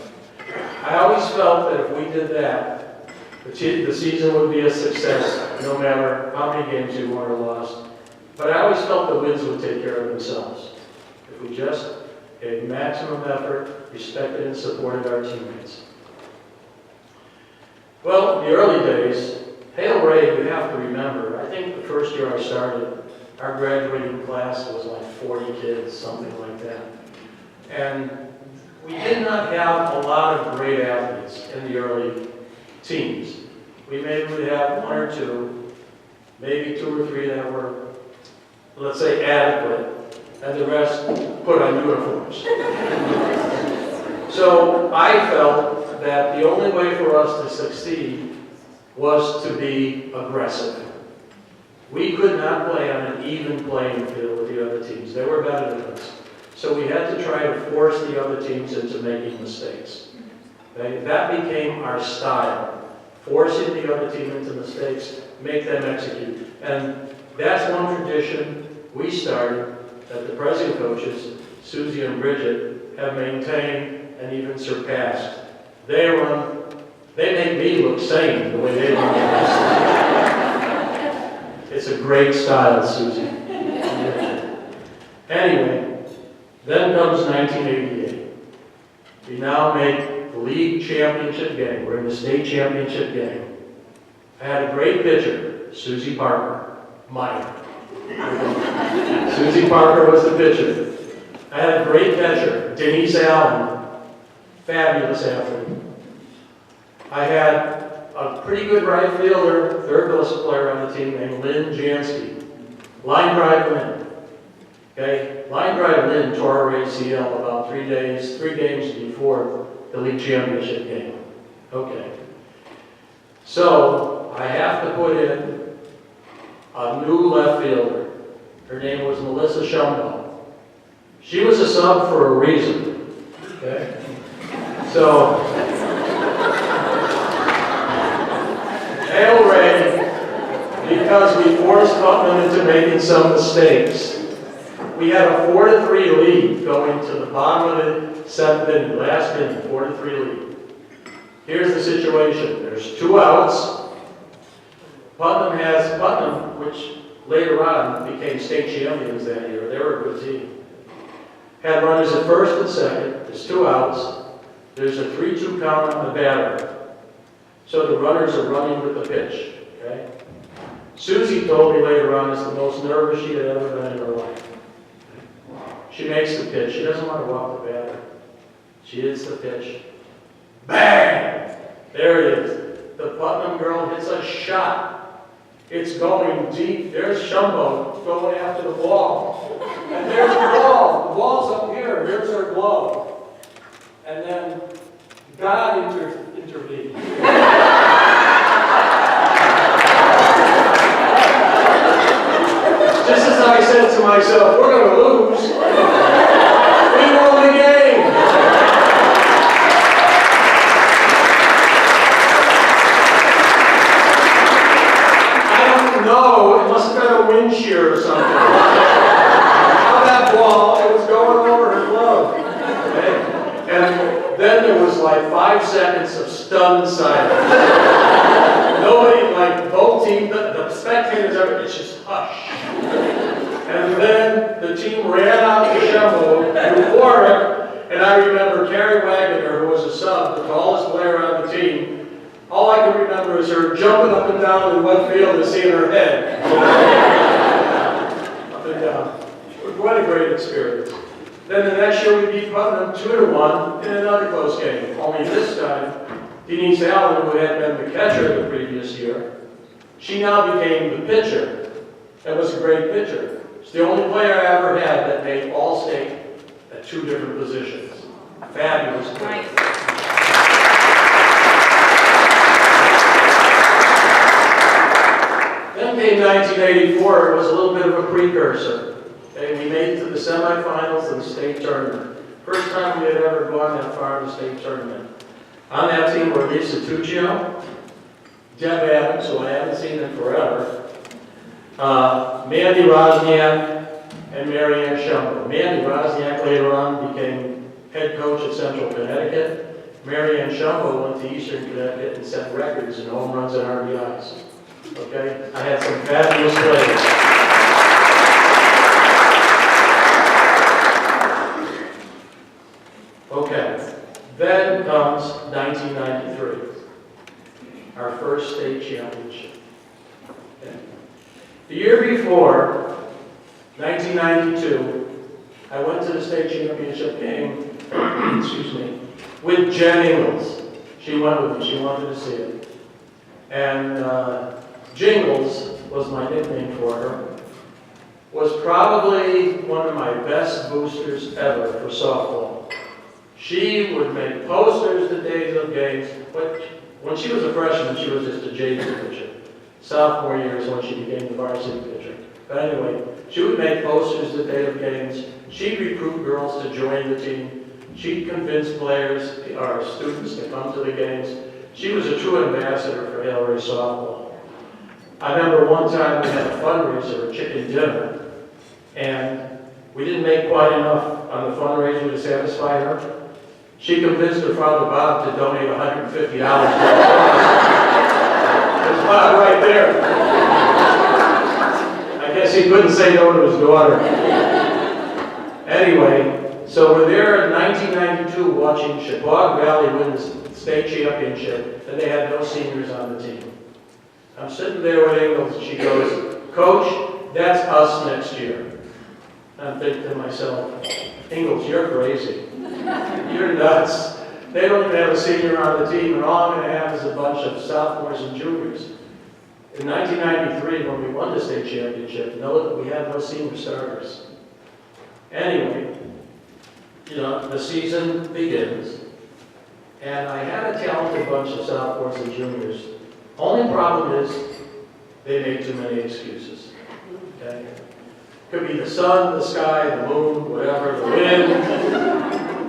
I always felt that if we did that, the season would be a success, no matter how many games you won or lost. But I always felt the wins would take care of themselves. If we just gave maximum effort, respected and supported our teammates. Well, in the early days, Hale-Ray, you have to remember, I think the first year I started, our graduating class was like 40 kids, something like that. And we did not have a lot of great athletes in the early teams. We maybe would have 1 or 2, maybe 2 or 3 that were, let's say, adequate, and the rest put on uniforms. So I felt that the only way for us to succeed was to be aggressive. We could not play on an even playing field with the other teams. They were better than us. So we had to try to force the other teams into making mistakes. Okay? That became our style. Forcing the other team into mistakes, make them execute. And that's one tradition we started that the present coaches, Susie and Bridget, have maintained and even surpassed. They make me look sane the way they run. It's a great style, Susie. Anyway, then comes 1988. We now make the league championship game. We're in the state championship game. I had a great pitcher, Susie Parker, minor. Susie Parker was the pitcher. I had a great catcher, Denise Allen, fabulous athlete. I had a pretty good right fielder, third-base player on the team named Lynn Jansky. Line drive Lynn. Okay? Line drive Lynn tore her ACL about 3 games before the league championship game. Okay. So I have to put in a new left fielder. Her name was Melissa Shumbo. She was a sub for a reason. Okay? So Hale-Ray, because we forced Putnam into making some mistakes, we had a 4-3 lead going to the bottom of the 7th inning, last inning, 4-3 lead. Here's the situation. There's 2 outs. Putnam, which later on became state champions that year. They were a good team. Had runners at first and second. There's 2 outs. There's a 3-2 count on the batter. So the runners are running with the pitch. Okay? Susie told me later on it's the most nervous she had ever been in her life. She makes the pitch. She doesn't want to walk the batter. She hits the pitch. Bang! There it is. The Putnam girl hits a shot. It's going deep. There's Shumbo going after the ball. And there's the ball. The ball's up here. Here's her glove. And then God intervened. Just as I said said to myself, we're going to lose. We won the game. I don't know, it must have been a wind shear or something. How that ball, it was going over her glove. Okay? And then there was like 5 seconds of stunned silence. Nobody, like both teams, the spectators, it's just hush. And then the team ran out to Shembo, euphoric, and I remember Carrie Wagner, who was a sub, the tallest player on the team. All I can remember is her jumping up and down in left field and seeing her head. Up and down. What a great experience. Then the next year we beat Putnam 2-1 in another close game. Only this time, Denise Allen, who had been the catcher the previous year, she now became the pitcher and was a great pitcher. She's the only player I ever had that made all-state at 2 different positions. Fabulous player. Nice. Then came 1984. It was a little bit of a precursor. Okay, we made it to the semifinals of the state tournament. First time we had ever gone that far in the state tournament. On that team were Lisa Tuccio, Deb Adams, who I haven't seen in forever, Mandy Rosniak, and Marianne Shumbo. Mandy Rosniak later on became head coach at Central Connecticut. Marianne Shumbo went to Eastern Connecticut and set records in home runs and RBIs. Okay? I had some fabulous players. Okay. Then comes 1993, our first state championship. Okay. The year before, 1992, I went to the state championship game, excuse me, with Jen Ingalls. She went with me, she wanted to see it. And Jingles was my nickname for her, was probably one of my best boosters ever for softball. She would make posters the days of games. When she was a freshman, she was just a JV pitcher. Sophomore year is when she became the varsity pitcher. But anyway, she would make posters the day of games. She'd recruit girls to join the team. She'd convince players, our students, to come to the games. She was a true ambassador for Hale-Ray Softball. I remember one time we had a fundraiser, a chicken dinner, and we didn't make quite enough on the fundraiser to satisfy her. She convinced her father Bob to donate $150 to the cause. There's Bob right there. I guess he couldn't say no to his daughter. Anyway, so we're there in 1992 watching Chappaqua Valley win the state championship, and they had no seniors on the team. I'm sitting there with Ingalls, and she goes, "Coach, that's us next year." I'm thinking to myself, Ingalls, you're crazy. You're nuts. They don't even have a senior on the team, and all I'm going to have is a bunch of sophomores and juniors. In 1993, when we won the state championship, we had no senior starters. Anyway, the season begins, and I had a talented bunch of sophomores and juniors. Only problem is they made too many excuses. Okay? Could be the sun, the sky, the moon, whatever, the wind.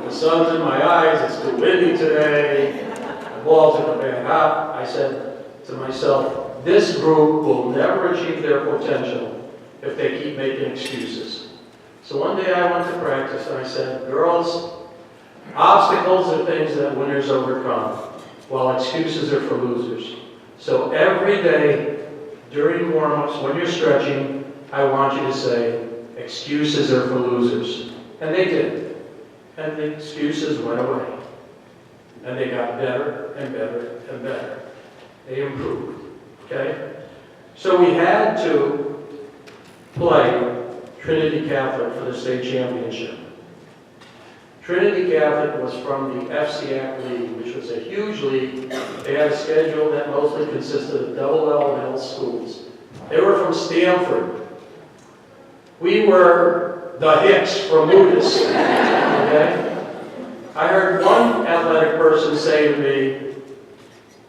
The sun's in my eyes, it's too windy today, the ball's in a bad hop. I said to myself, this group will never achieve their potential if they keep making excuses. So one day I went to practice and I said, girls, obstacles are things that winners overcome, while excuses are for losers. So every day during warm-ups, when you're stretching, I want you to say, excuses are for losers. And they did. And the excuses went away. And they got better and better and better. They improved. Okay? So we had to play Trinity Catholic for the state championship. Trinity Catholic was from the FCAC League, which was a huge league. They had a schedule that mostly consisted of double L schools. They were from Stanford. We were the Hicks from Moodus. Okay? I heard one athletic person say to me,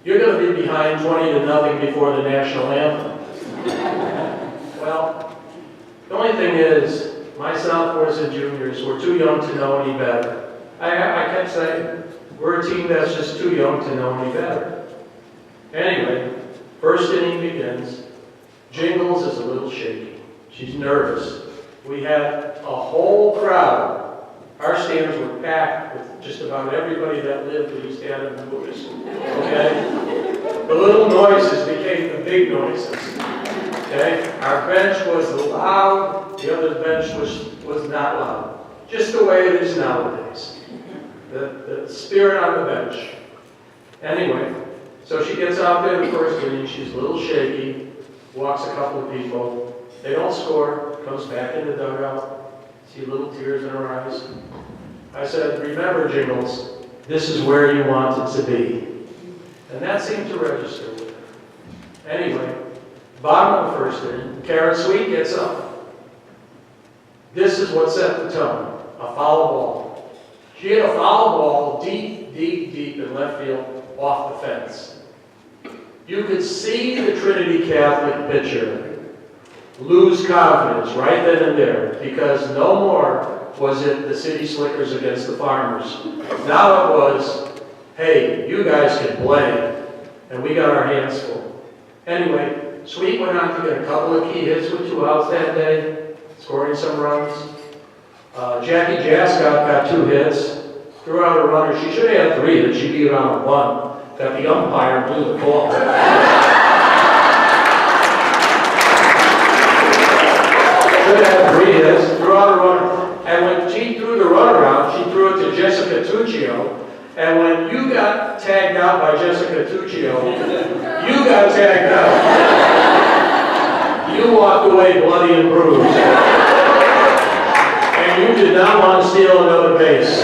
you're going to be behind 20-0 before the national anthem. Well, The only thing is, my sophomores and juniors were too young to know any better. I kept saying, we're a team that's just too young to know any better. Anyway, first inning begins. Jingles is a little shaky. She's nervous. We had a whole crowd. Our stands were packed with just about everybody that lived in East Adam and Lewis. Okay? The little noises became the big noises. Okay? Our bench was loud, the other bench was not loud. Just the way it is nowadays. The spirit on the bench. Anyway, so she gets out there the first inning, she's a little shaky, walks a couple of people, they don't score, comes back in the dugout, see little tears in her eyes. I said, remember, Jingles, this is where you want it to be. And that seemed to register with her. Anyway, bottom of the first inning, Karen Sweet gets up. This is what set the tone, a foul ball. She hit a foul ball deep, deep, deep in left field off the fence. You could see the Trinity Catholic pitcher lose confidence right then and there, because no more was it the city slickers against the farmers. Now it was, hey, you guys can play, and we got our hands full. Anyway, Sweet went on to get a couple of key hits with 2 outs that day, scoring some runs. Jackie Jascott got 2 hits, threw out a runner. She should have had 3 hits. She beat it on a 1. That the umpire blew the ball. Should have 3 hits, threw out a runner. And when she threw the runner out, she threw it to Jessica Tuccio. And when you got tagged out by Jessica Tuccio, you got tagged out. You walked away bloody and bruised. And you did not want to steal another base.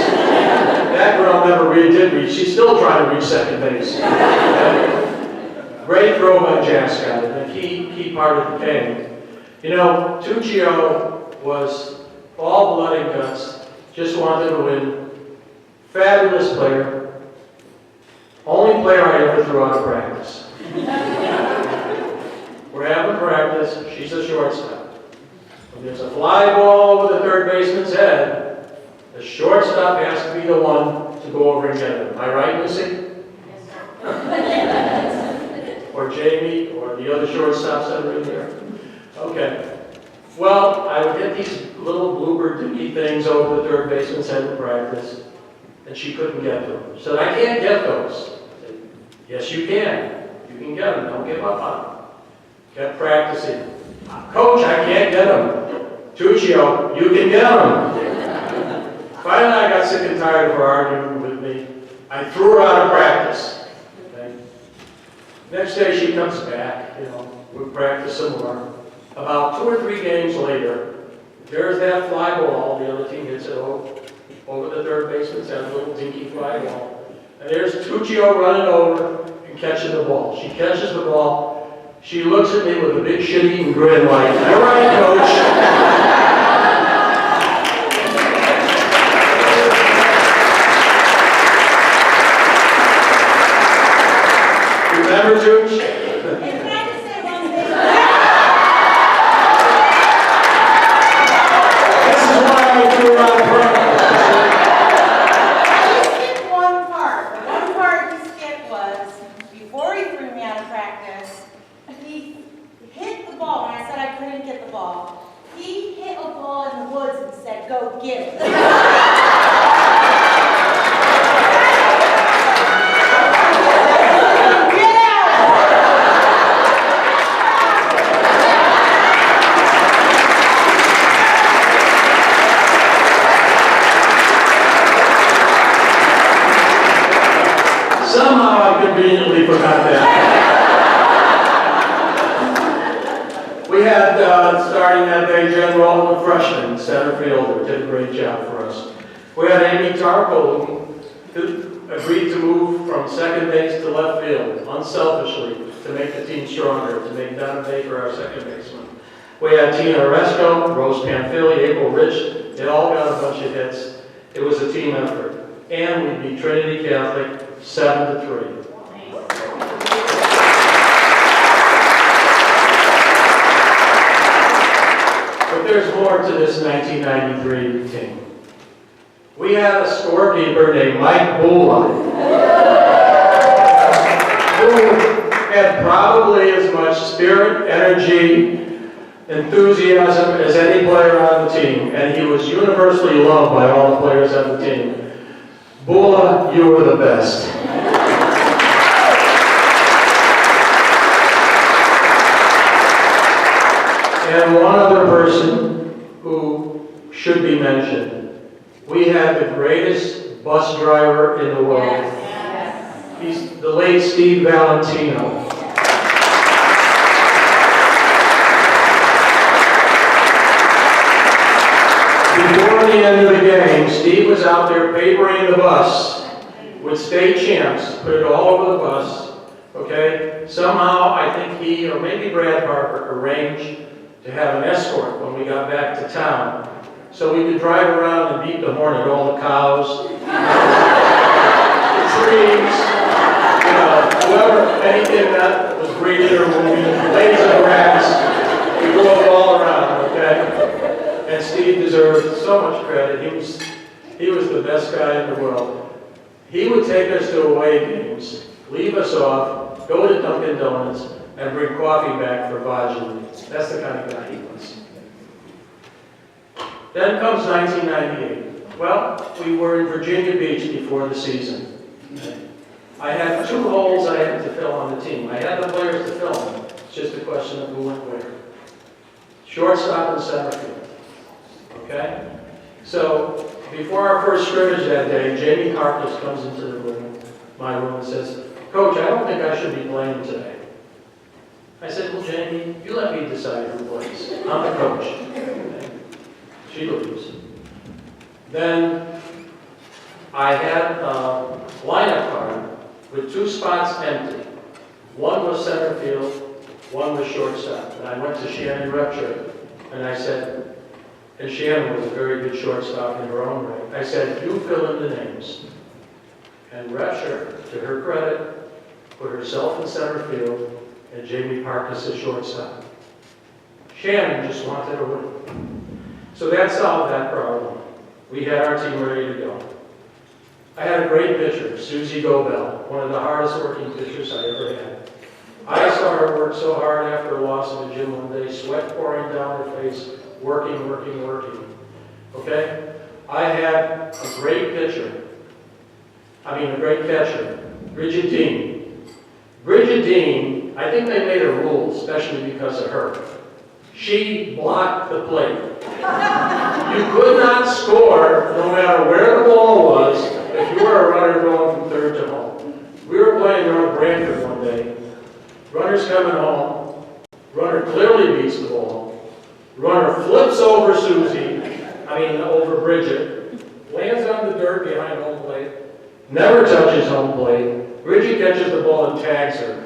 That girl never did reach. She's still trying to reach second base. Great throw by Jascott, and a key part of the game. You know, Tuccio was all blood and guts, just wanted to win. Fabulous player. Only player I ever threw out of practice. We're having practice. She's a shortstop. When there's a fly ball over the third baseman's head, the shortstop has to be the one to go over and get it. Am I right, Lucy? Yes, sir. Or Jamie, or the other shortstops that are in there? Okay. Well, I would get these little blooper dookie things over the third baseman's head in practice, and she couldn't get them. She said, I can't get those. I said, yes, you can. You can get them. Don't give up on them. Kept practicing. Coach, I can't get them. Tuccio, you can get them. Finally, I got sick and tired of her arguing with me. I threw her out of practice. Okay? Next day, she comes back. You know, we practice some more. About 2 or 3 games later, there's that fly ball. The other team hits it over the third baseman's head, a little dinky fly ball. And there's Tuccio running over and catching the ball. She catches the ball. She looks at me with a big shit-eating grin like, all right, coach. Remember, Tooch? And can I just say one thing? This is why I threw out of practice. He skipped one part. The one part he skipped was, before he threw me out of practice, he hit the ball. When I said I couldn't get the ball, he hit a ball in the woods and said, go get it. Somehow I conveniently forgot that. We had, starting that day, Jen Rowland, a freshman, center fielder, did a great job for us. We had Amy Tarpole, who agreed to move from second base to left field, unselfishly, to make the team stronger, to make Donna Baker our second baseman. We had Tina Oresco, Rose Pamphili, April Rich. They all got a bunch of hits. It was a team effort. And we beat Trinity Catholic 7-3. But there's more to this 1993 team. We had a scorekeeper named Mike Bula, who had probably as much spirit, energy, enthusiasm as any player on the team, and he was universally loved by all the players on the team. Bula, you were the best. And one other person who should be mentioned. We had the greatest bus driver in the world. Yes. He's the late Steve Valentino. Before the end of the game, Steve was out there papering the bus with state champs, put it all over the bus, okay? Somehow, I think he, or maybe Brad Parker, arranged to have an escort when we got back to town, so we could drive around and beat the horn at all the cows, the trees, you know, whoever, anything that was breathing or moving, blades of grass, we drove it all around, okay? And Steve deserved so much credit. He was the best guy in the world. He would take us to away games, leave us off, go to Dunkin' Donuts, and bring coffee back for Vaj. That's the kind of guy he was. Then comes 1998. Well, we were in Virginia Beach before the season. I had 2 holes I had to fill on the team. I had the players to fill them. It's just a question of who went where. Shortstop and center field. Okay? So, before our first scrimmage that day, Jamie Harkless comes into the room, my room, and says, "Coach, I don't think I should be playing today." I said, "Well, Jamie, you let me decide who plays. I'm the coach." She leaves. Then I had a lineup card with 2 spots empty. One was center field, one was shortstop. And I went to Shannon Repcher, and I said, and Shannon was a very good shortstop in her own right. I said, "You fill in the names." And Repcher, to her credit, put herself in center field and Jamie Parkus as shortstop. Shannon just wanted to win. So that solved that problem. We had our team ready to go. I had a great pitcher, Susie Gobel, one of the hardest working pitchers I ever had. I saw her work so hard after a loss in the gym one day, sweat pouring down her face, working. Okay? I had a great catcher, Bridget Dean. Bridget Dean, I think they made a rule, especially because of her. She blocked the plate. You could not score no matter where the ball was if you were a runner going from third to home. We were playing North Branford one day. Runner's coming home. Runner clearly beats the ball. Runner flips over over Bridget. Lands on the dirt behind home plate. Never touches home plate. Bridget catches the ball and tags her.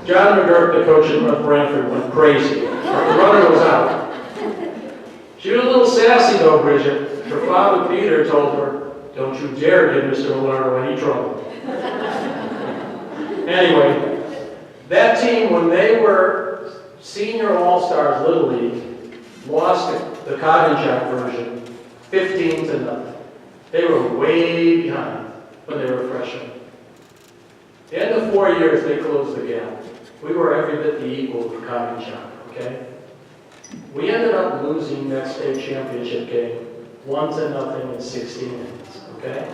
John McGurk, the coach at North Branford, went crazy. The runner was out. She was a little sassy though, Bridget. Her father, Peter, told her, "Don't you dare give Mr. Milardo any trouble." Anyway, that team, when they were senior all-stars Little League, lost the cotton shop version 15-0. They were way behind when they were freshmen. At the end of 4 years, they closed the gap. We were every bit the equal of the cotton shop, okay? We ended up losing that state championship game 1-0 in 16 innings, okay?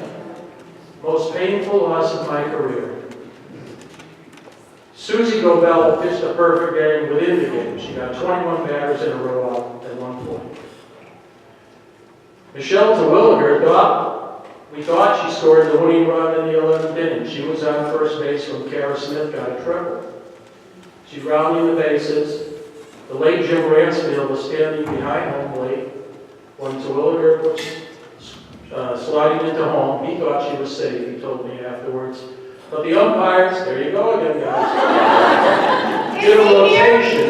Most painful loss of my career. Susie Gobel pitched a perfect game within the game. She got 21 batters in a row out at one point. Michelle Terwilliger we thought she scored the winning run in the 11th inning. She was on first base when Kara Smith got a triple. She's rounding the bases. The late Jim Ransfield was standing behind home plate when Terwilliger was sliding into home. He thought she was safe, he told me afterwards. But the umpires, there you go again, guys, did a rotation.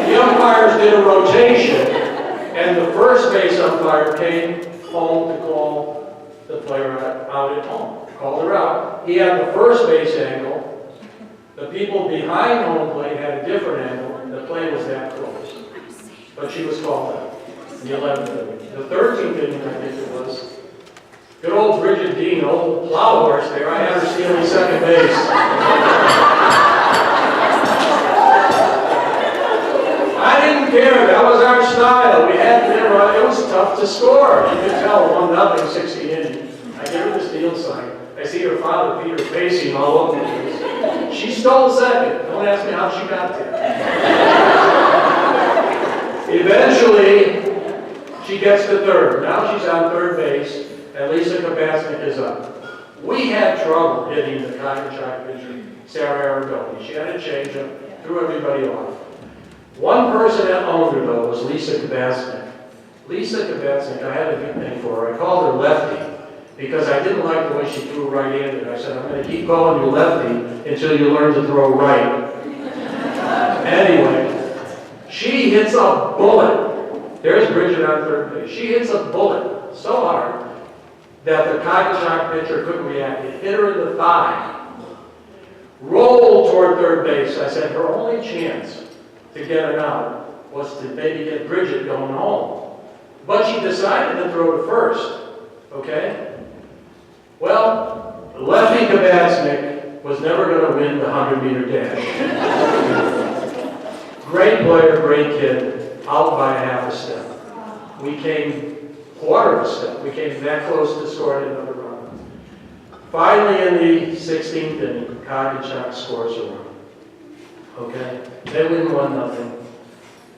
The umpires did a rotation, and the first base umpire came home to call the player out at home. Called her out. He had the first base angle. The people behind home plate had a different angle. The play was that close. But she was called out in the 11th inning. The 13th inning, I think it was, good old Bridget Dean, old plow horse there, I had her stealing second base. I didn't care, that was our style. We had, it was tough to score. You could tell 1-0, 16 innings. I gave her the steal sign. I see her father, Peter, pacing all over the place. She stole second. Don't ask me how she got there. Eventually, she gets to third. Now she's on third base, and Lisa Kabasnik is up. We had trouble hitting the contract pitcher, Sarah Aragoni. She had a changeup, threw everybody off. One person that owned her, though, was Lisa Kabasnik. Lisa Kabasnik, I had a nickname for her. I called her Lefty, because I didn't like the way she threw right-handed. I said, I'm going to keep calling you Lefty until you learn to throw right. Anyway, she hits a bullet. There's Bridget on third base. She hits a bullet so hard that the Coggeshonk pitcher couldn't react. It hit her in the thigh. Rolled toward third base. I said her only chance to get an out was to maybe get Bridget going home. But she decided to throw to first. Okay? Well, Lefty Kabasnik was never going to win the 100-meter dash. Great player, great kid, out by a half a step. We came quarter of a step. We came that close to scoring another run. Finally, in the 16th inning, Coggeshonk scores a run. Okay? They win 1-0.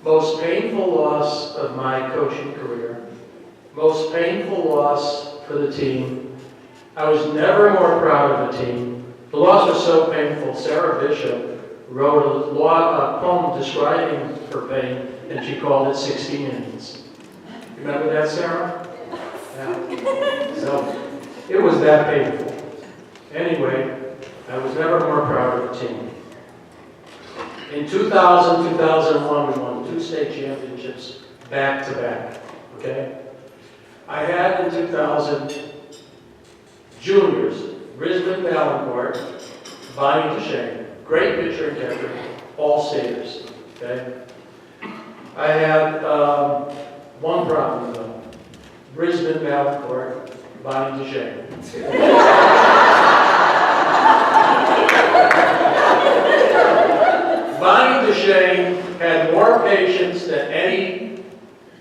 Most painful loss of my coaching career. Most painful loss for the team. I was never more proud of a team. The loss was so painful, Sarah Bishop wrote a poem describing her pain, and she called it 16 innings. You remember that, Sarah? Yeah. So, it was that painful. Anyway, I was never more proud of a team. In 2000, 2001, we won 2 state championships back to back, okay? I had in 2000 juniors, Brisbane Valancourt, Bonnie DeShane, great pitcher and catcher, all staters, okay? I had one problem though, Brisbane Valancourt, Bonnie DeShane. Bonnie DeShane had more patience than any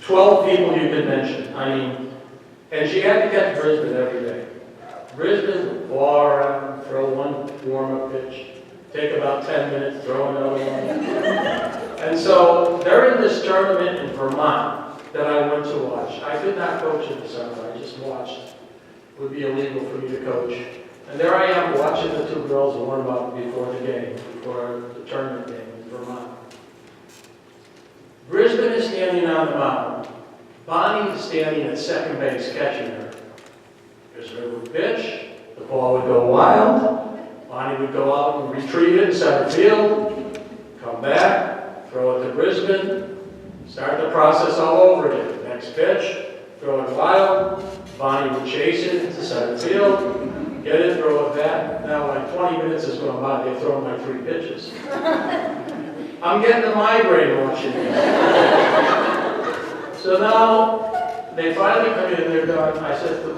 12 people you could mention. I mean, and she had to catch Brisbane every day. Brisbane would ball around, throw one warm-up pitch, take about 10 minutes, throw another one. And so during this tournament in Vermont that I went to watch, I did not coach in December, I just watched. It would be illegal for me to coach. And there I am watching the 2 girls warm up before the game, before the tournament game in Vermont. Brisbane is standing on the mound. Bonnie is standing at second base catching her. Brisbane would pitch, the ball would go wild, Bonnie would go out and retrieve it in center field, come back, throw it to Brisbane, start the process all over again. Next pitch, throw it wild, Bonnie would chase it into center field, get it, throw it back. Now, like 20 minutes has gone by, they've thrown like 3 pitches. I'm getting a migraine watching this. So now, they finally come in, they're done. I said to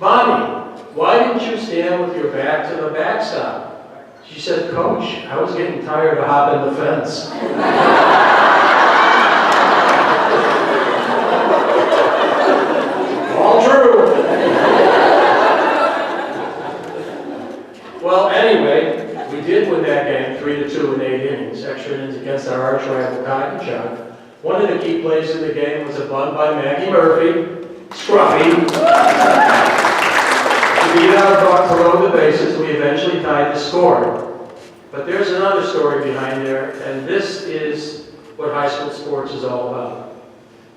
Bonnie, why didn't you stand with your back to the backstop? She said, Coach, I was getting tired of hopping the fence. All true. Well, anyway, we did win that game 3-2 in 8 innings, extra innings against our arch rival Coggeshonk. One of the key plays in the game was a bunt by Maggie Murphy, Scruffy. To beat our buck to load the bases, we eventually tied the score. But there's another story behind there, and this is what high school sports is all about.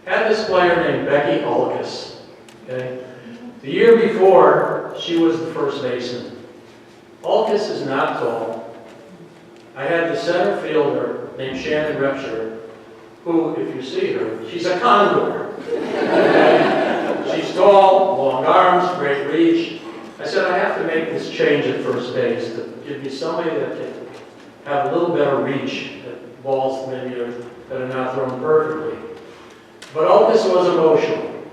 Had this player named Becky Ulkus. Okay? The year before, she was the first baseman. Ulkus is not tall. I had the center fielder named Shannon Repsher, who, if you see her, she's a condor. Okay? She's tall, long arms, great reach. I said, I have to make this change at first base to give me somebody that can have a little better reach, that balls maybe that are not thrown perfectly. But all this was emotional.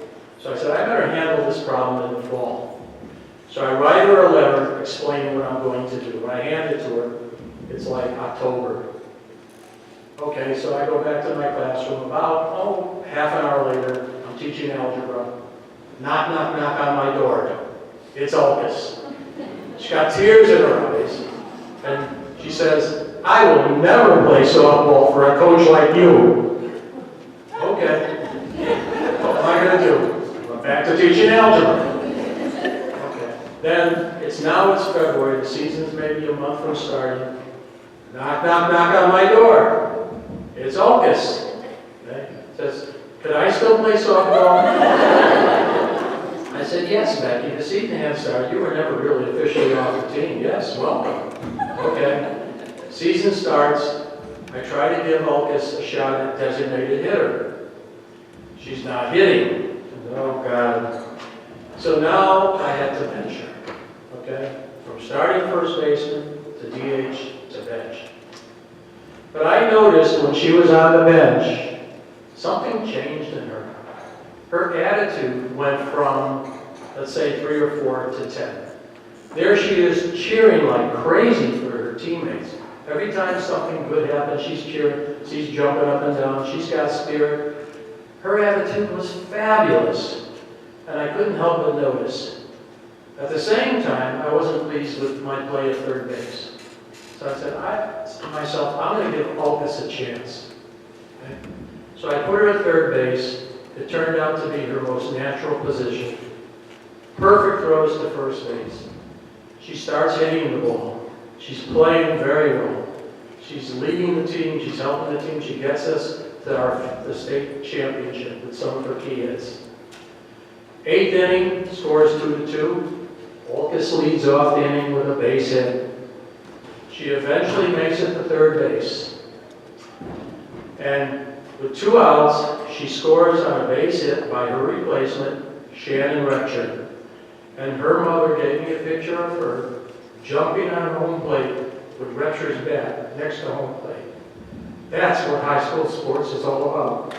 So I said, I better handle this problem in the fall. So I write her a letter explaining what I'm going to do. When I hand it to her, it's like October. Okay, so I go back to my classroom. About, half an hour later, I'm teaching algebra. Knock, knock, knock on my door. It's Ulcus. She got tears in her eyes, and she says, I will never play softball for a coach like you. Okay. What am I going to do? I'm back to teaching algebra. Okay. Then, it's February, the season's maybe a month from starting. Knock, knock, knock on my door. It's Ulcus. Okay. Says, could I still play softball? I said, yes, Becky, the season has started. You were never really officially off the team. Yes, welcome. Okay. Season starts. I try to give Ulcus a shot at designated hitter. She's not hitting. Oh, God. So now I had to bench her. Okay? From starting first baseman to DH to bench. But I noticed when she was on the bench, something changed in her. Her attitude went from, let's say, 3 or 4 to 10. There she is cheering like crazy for her teammates. Every time something good happens, she's cheering, she's jumping up and down, she's got spirit. Her attitude was fabulous, and I couldn't help but notice. At the same time, I wasn't pleased with my play at third base. So I said to myself, I'm going to give Ulcus a chance. Okay? So I put her at third base. It turned out to be her most natural position. Perfect throws to first base. She starts hitting the ball. She's playing very well. She's leading the team. She's helping the team. She gets us to the state championship with some of her key hits. 8th inning, scores 2-2. Ulcus leads off the inning with a base hit. She eventually makes it to third base. And with 2 outs, she scores on a base hit by her replacement, Shannon Rector. And her mother gave me a picture of her jumping on home plate with Rector's bat next to home plate. That's what high school sports is all about.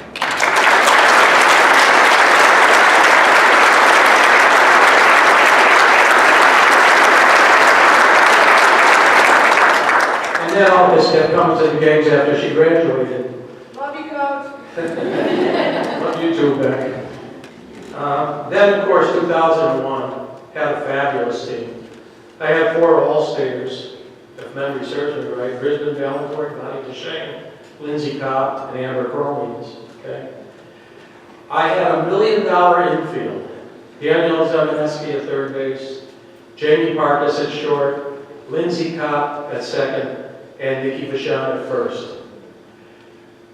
And then Ulcus kept coming to the games after she graduated. Love you, Coach. Love you too, Becky. Then, of course, 2001 had a fabulous team. I had 4 All-Staters, if memory serves me right. Brisbane Valencourt, Bonnie DeShane, Lindsay Cobb, and Amber Crowley's. Okay. I had $1 million infield. Danielle Zemaneski at third base, Jamie Parkas at short, Lindsay Cobb at second, and Nikki Vachon at first.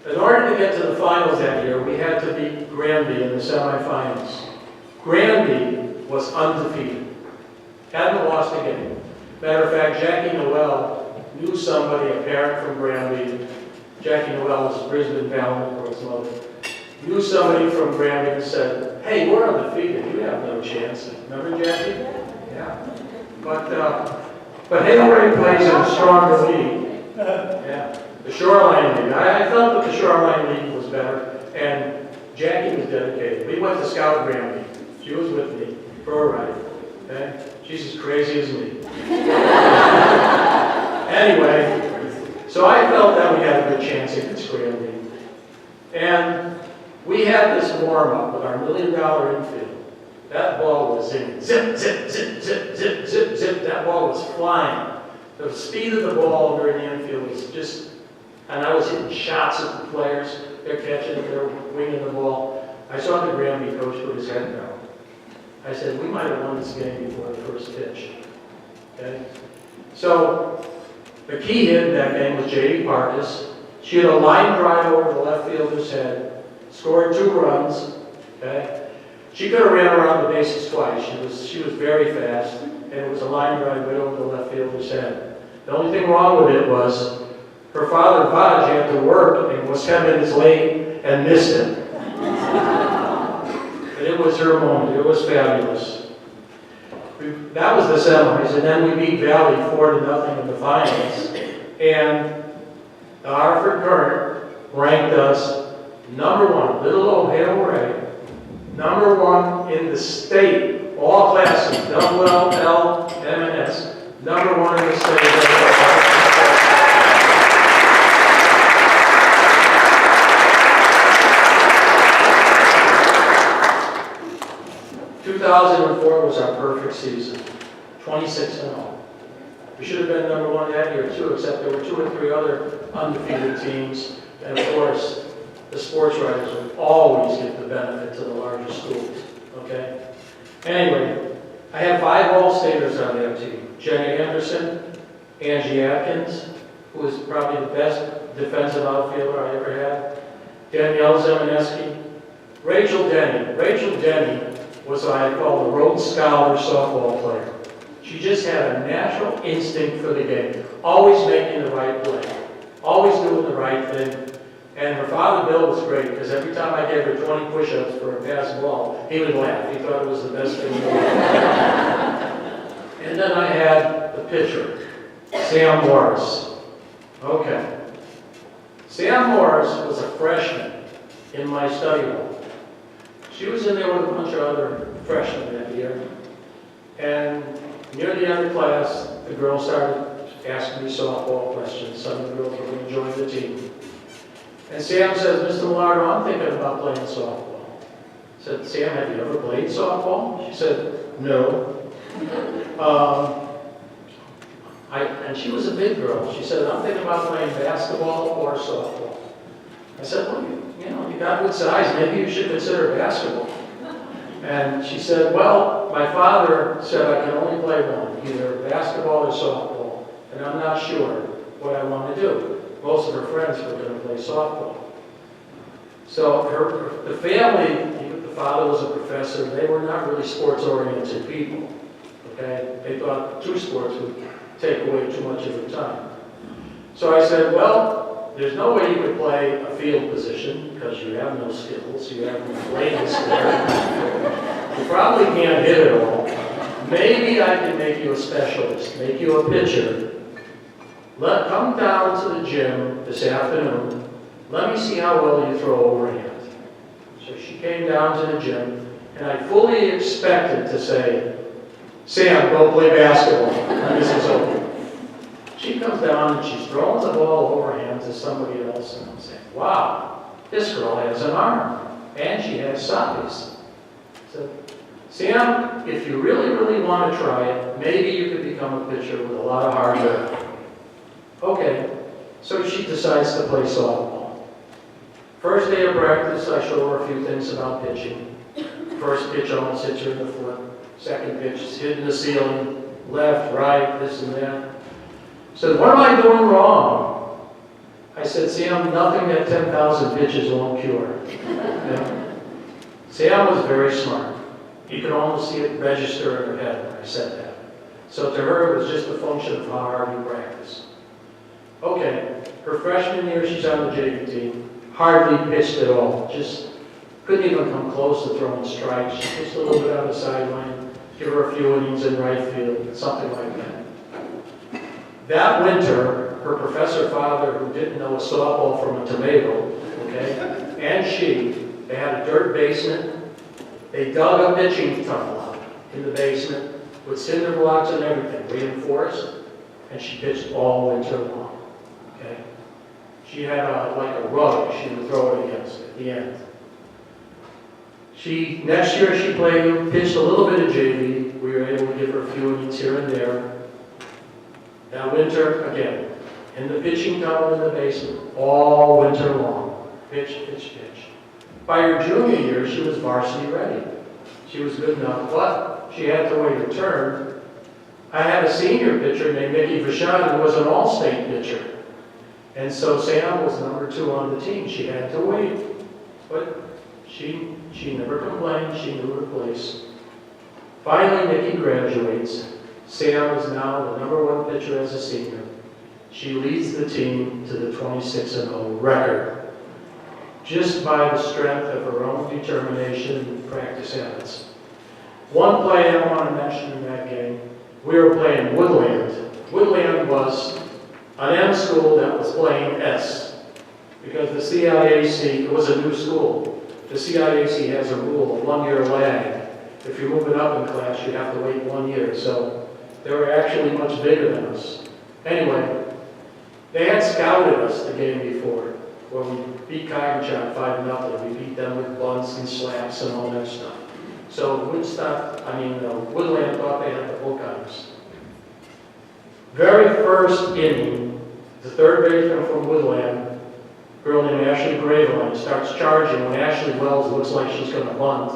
In order to get to the finals that year, we had to beat Granby in the semifinals. Granby was undefeated. Hadn't lost a game. Matter of fact, Jackie Noel knew somebody, a parent from Granby. Jackie Noel is Brisbane Valencourt's mother. Knew somebody from Granby and said, hey, we're undefeated. You have no chance. Remember Jackie? Yeah. But Hale-Ray plays in a stronger league. Yeah. The Shoreline League. I felt that the Shoreline League was better, and Jackie was dedicated. We went to Scout Granby. She was with me for a ride. Okay? She's as crazy as me. Anyway, so I felt that we had a good chance against Granby. And we had this warm-up with our $1 million infield. That ball was in zip, zip, zip, zip, zip, zip, zip. That ball was flying. The speed of the ball during the infield was just, and I was hitting shots at the players. They're catching it, they're winging the ball. I saw the Granby coach put his head down. I said, we might have won this game before the first pitch. Okay? So, the key hit in that game was J.D. Parkas. She had a line drive over the left fielder's head, scored 2 runs. Okay? She could have ran around the bases twice. She was very fast, and it was a line drive right over the left fielder's head. The only thing wrong with it was her father, Vaj, had to work and was 10 minutes late and missed it. And it was her moment. It was fabulous. That was the semis, and then we beat Valley 4-0 in the finals. And The Hartford Current ranked us #1, little old Hale-Ray, #1 in the state, all classes, double L, L, M, and S, #1 in the state. 2004 was our perfect season, 26-0. We should have been #1 that year too, except there were 2 or 3 other undefeated teams. And of course, the sports writers would always give the benefit to the larger schools, okay? Anyway, I have 5 All-Staters on that team. Jenny Anderson, Angie Atkins, who was probably the best defensive outfielder I ever had, Danielle Zemeneski, Rachel Denny. Rachel Denny was what I call the Rhodes Scholar softball player. She just had a natural instinct for the game, always making the right play, always doing the right thing. And her father, Bill, was great, because every time I gave her 20 push-ups for a pass ball, he would laugh. He thought it was the best thing in the world. And then I had the pitcher, Sam Morris. Okay. Sam Morris was a freshman in my study hall. She was in there with a bunch of other freshmen that year. And near the end of class, the girls started asking me softball questions. Some of the girls were going to join the team. And Sam says, Mr. Milardo, I'm thinking about playing softball. I said, Sam, have you ever played softball? She said, no. And she was a big girl. She said, I'm thinking about playing basketball or softball. I said, well, you got good size. Maybe you should consider basketball. And she said, well, my father said I can only play one, either basketball or softball, and I'm not sure what I want to do. Most of her friends were going to play softball. So the family, the father was a professor, they were not really sports-oriented people. Okay? They thought 2 sports would take away too much of their time. So I said, well, there's no way you could play a field position because you have no skills, you haven't played this sport. You probably can't hit it all. Maybe I can make you a specialist, make you a pitcher. Come down to the gym this afternoon. Let me see how well you throw overhand. So she came down to the gym, and I fully expected to say, Sam, go play basketball. And this is over. She comes down and she's throwing the ball overhand to somebody else, and I'm saying, wow, this girl has an arm, and she has size. So, Sam, if you really, really want to try it, maybe you could become a pitcher with a lot of hard work. Okay, so she decides to play softball. First day of practice, I show her a few things about pitching. First pitch almost hits her in the foot. Second pitch is hitting the ceiling, left, right, this and that. Said, what am I doing wrong? I said, Sam, nothing that 10,000 pitches won't cure. Yeah. Sam was very smart. You could almost see it register in her head when I said that. So to her, it was just a function of how hard you practice. Okay, her freshman year, she's on the JV team. Hardly pitched at all. Just couldn't even come close to throwing strikes. She pitched a little bit on the sideline, give her a few innings in right field, something like that. That winter, her professor father, who didn't know a softball from a tomato, okay, and they had a dirt basement. They dug a pitching tunnel out in the basement with cinder blocks and everything, reinforced, and she pitched all winter long. Okay? She had like a rug she would throw it against at the end. Next year she pitched a little bit of JV. We were able to give her a few innings here and there. That winter, again, in the pitching tunnel in the basement, all winter long. Pitch, pitch, pitch. By her junior year, she was varsity ready. She was good enough, but she had to wait her turn. I had a senior pitcher named Mickey Vachon who was an all-state pitcher. And so Sam was number 2 on the team. She had to wait. But she never complained. She knew her place. Finally, Mickey graduates. Sam is now the number 1 pitcher as a senior. She leads the team to the 26-0 record, just by the strength of her own determination and practice habits. One play I want to mention in that game, we were playing Woodland. Woodland was an M school that was playing S. Because the CIAC, it was a new school. The CIAC has a rule, a 1-year lag. If you move it up in class, you have to wait 1 year. So they were actually much bigger than us. Anyway, they had scouted us the game before, where we beat Congratulatory 5-0. We beat them with bunts and slaps and all that stuff. So Woodland thought they had the book on us. Very first inning, the third baseman from Woodland, a girl named Ashley Graveline, starts charging when Ashley Wells looks like she's going to bunt.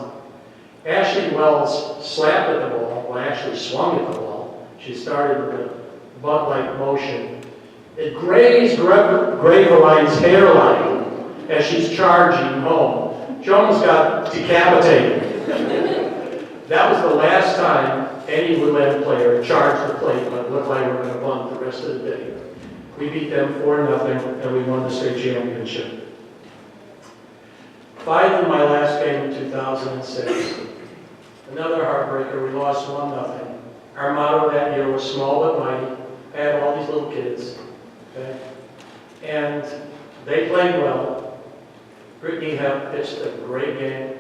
Ashley Wells slapped at the ball, well, Ashley swung at the ball. She started with a bunt-like motion. It grazed Graveline's hairline as she's charging home. Jones got decapitated. That was the last time any Woodland player charged the plate, but it looked like we were going to bunt the rest of the day. We beat them 4-0, and we won the state championship. Finally, my last game in 2006. Another heartbreaker, we lost 1-0. Our motto that year was small but mighty. I had all these little kids, okay? And they played well. Brittany Hebb pitched a great game.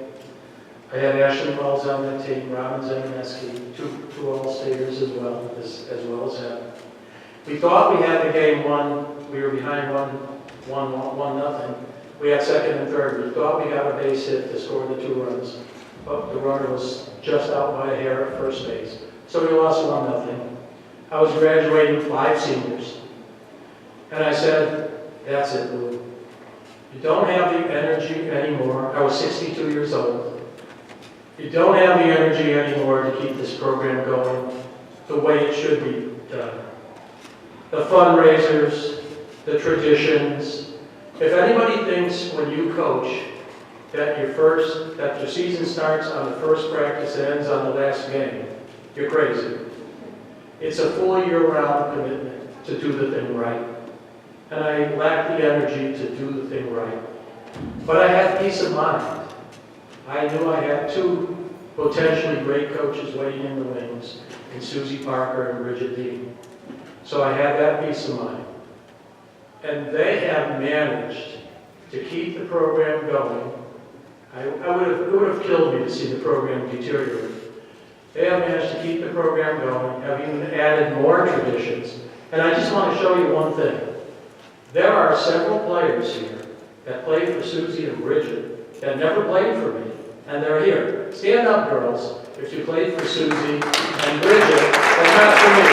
I had Ashley Wells on that team, Robin Zemeneski, two All-Staters as well as Hebb. We thought we had the game won. We were behind 1-0. We had second and third. We thought we got a base hit to score the 2 runs. But the runner was just out by a hair at first base. So we lost 1-0. I was graduating 5 seniors. And I said, that's it, Lou. You don't have the energy anymore. I was 62 years old. You don't have the energy anymore to keep this program going the way it should be done. The fundraisers, the traditions. If anybody thinks when you coach that your season starts on the first practice and ends on the last game, you're crazy. It's a full year-round commitment to do the thing right. And I lacked the energy to do the thing right. But I had peace of mind. I knew I had 2 potentially great coaches waiting in the wings, in Susie Parker and Bridget Dean. So I had that peace of mind. And they have managed to keep the program going. It would have killed me to see the program deteriorate. They have managed to keep the program going, have even added more traditions. And I just want to show you one thing. There are several players here that played for Susie and Bridget that never played for me, and they're here. Stand up, girls, if you played for Susie and Bridget, but not for me.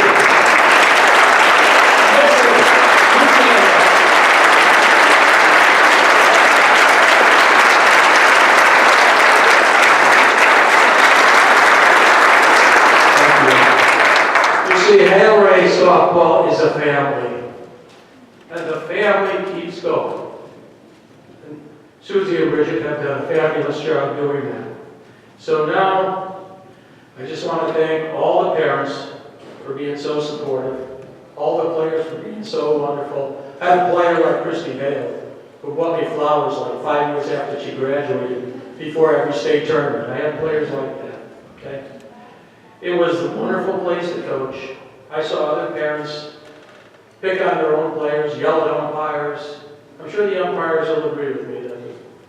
Hale-Ray Softball is a family, and the family keeps going. And Susie and Bridget have done a fabulous job doing that. So now, I just want to thank all the parents for being so supportive, all the players for being so wonderful. I had a player like Christy Hale, who bought me flowers like 5 years after she graduated, before every state tournament. I had players like that, okay? It was a wonderful place to coach. I saw other parents pick on their own players, yell at umpires. I'm sure the umpires will agree with me that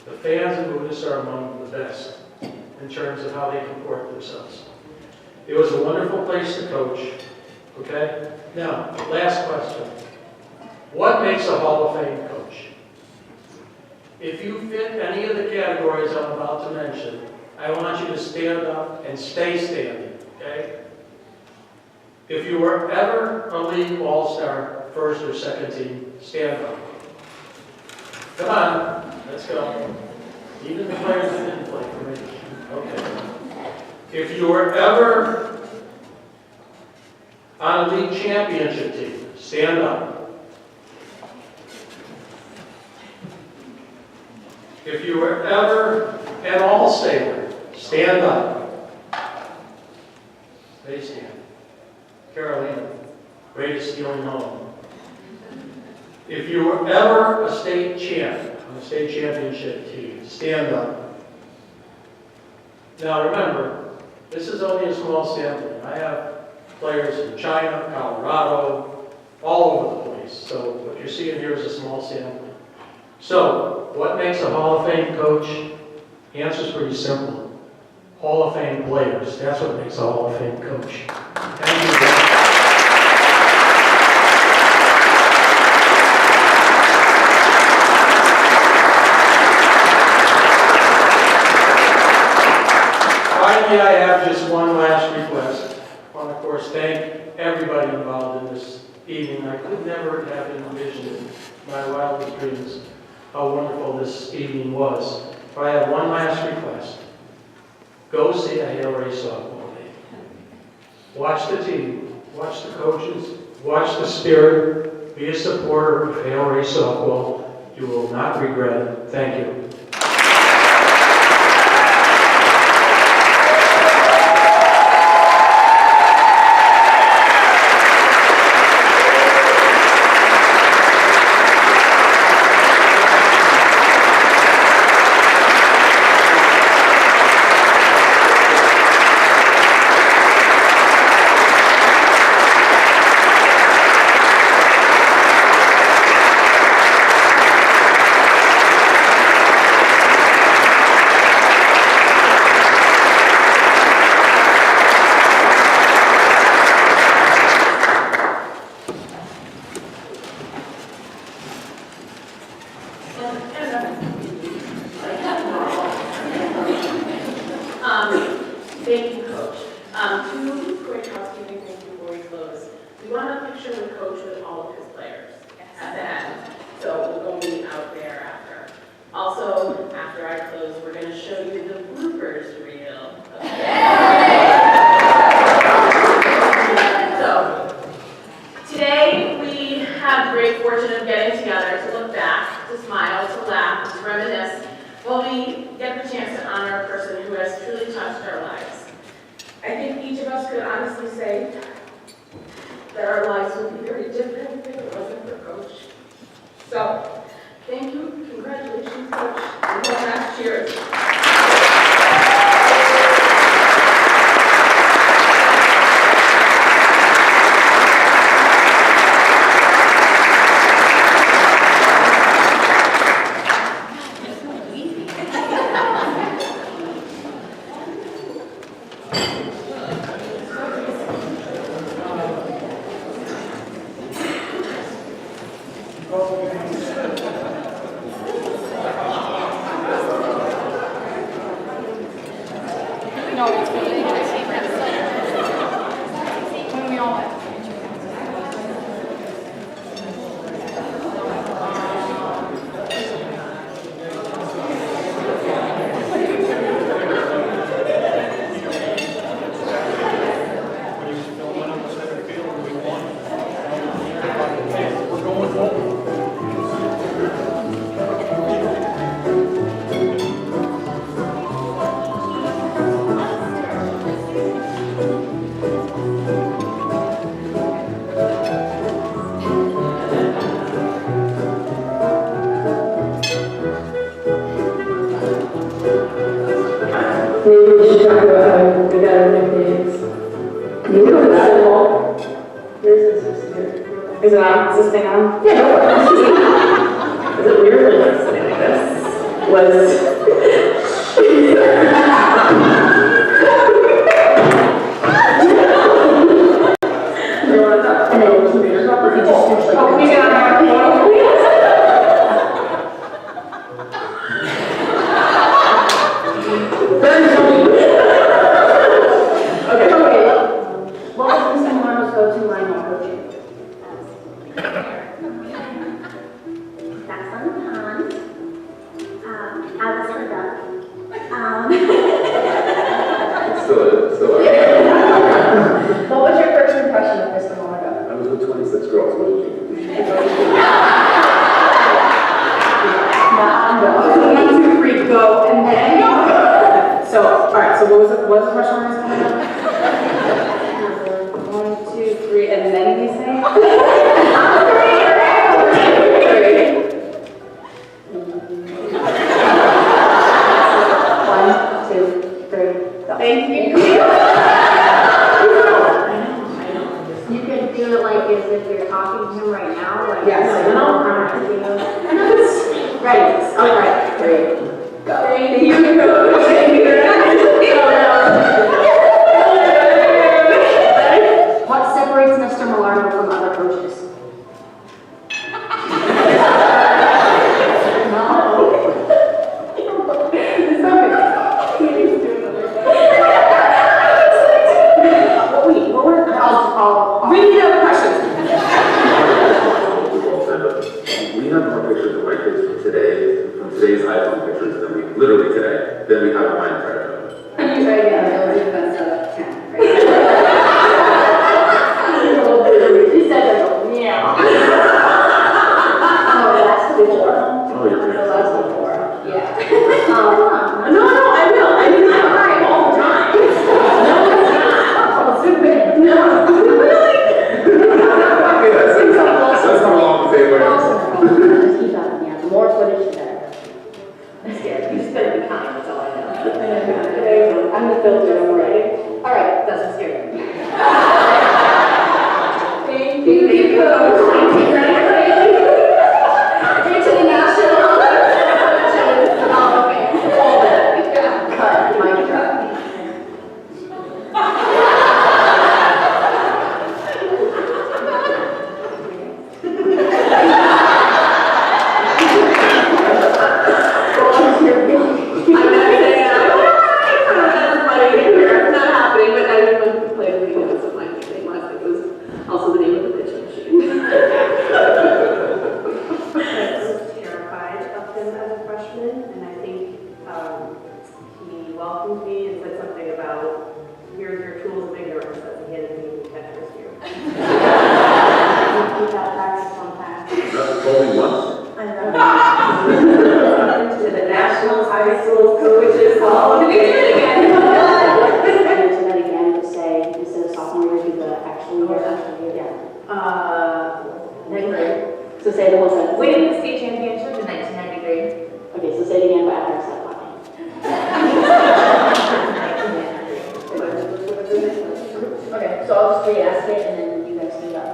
the fans in Buddhist are among the best in terms of how they comport themselves. It was a wonderful place to coach, okay? Now, last question. What makes a Hall of Fame coach? If you fit any of the categories I'm about to mention, I want you to stand up and stay standing, okay? If you were ever a league all-star, first or second team, stand up. Come on, let's go. Even the players that didn't play for me. Okay. If you were ever on a league championship team, stand up. If you were ever an all-stater, stand up. Stay standing. Carolina, greatest stealing home. If you were ever a state champ on a state championship team, stand up. Now remember, this is only a small sampling. I have players in China, Colorado, all over the place. So what you're seeing here is a small sample. So what makes a Hall of Fame coach? The answer's pretty simple. Hall of Fame players. That's what makes a Hall of Fame coach. Thank you. Finally, I have just one last request. I want to, of course, thank everybody involved in this evening. I could never have envisioned in my wildest dreams how wonderful this evening was. But I have one last request. Go see a Hale-Ray Softball game. Watch the team, watch the coaches, watch the spirit, be a supporter of Hale-Ray Softball. You will not regret it. Thank you. Thank you, Coach. Two quick housekeeping things before we close. We want a picture of the coach with all of his players at the end. So we'll go meet out there after. Also, after I close, we're going to show you the bloopers reel. So, today we have the great fortune of getting together to look back, to smile, to laugh, to reminisce, while we get the chance to honor a person who has truly touched our lives. I think each of us could honestly say that our lives would be very different if it wasn't for Coach. So, thank you, congratulations, Coach, and one last cheers. Maybe we should talk about how we got our nicknames. You know that. Where's this here? Is it on? Is this thing on? Yeah, go for it. Is it weird when I'm sitting like this? Was... What was your first impression of Mr. Milardo? I was with 26 girls, what did you do? One, two, three, go, and then... So, alright, so what was the question on this one? 1, 2, 3, and then we say? 1, 2, 3, go. Thank you. You can feel it like as if you're talking to him right now, like then we have a mind fire. You try again, I'll do the best out of 10, right? She said, yeah. Oh, that's the 4. Oh, you're So great. that's the 4, yeah. No, I will. I mean, I cry all the time. No, it's not. Oh, stupid. No. Really? Let's come along and say Just where. keep up, yeah, the more footage, the better. I'm scared. You just better be kind, that's all I know. I'm the filter, I'm ready. All right, that's what's scary. Thank you, coach. Into the national. All that. Cut, mic drop. Also the name of the pitching machine. I was terrified of him as a freshman, and I think he welcomed me and said something about, here's your tools of ignorance, as he handed me the catcher's cue. Keep that practice sometimes. That's only once. I know. To the National High School Coaches Hall. Can we do it again? Can we do that again, but say, instead of sophomore year, do the actual year? Yeah. Ninth grade. So say the whole sentence. Winning the state championship in 1993. Okay, so say it again, but after I stop talking. Okay, so I'll just re-ask it and then you guys do that.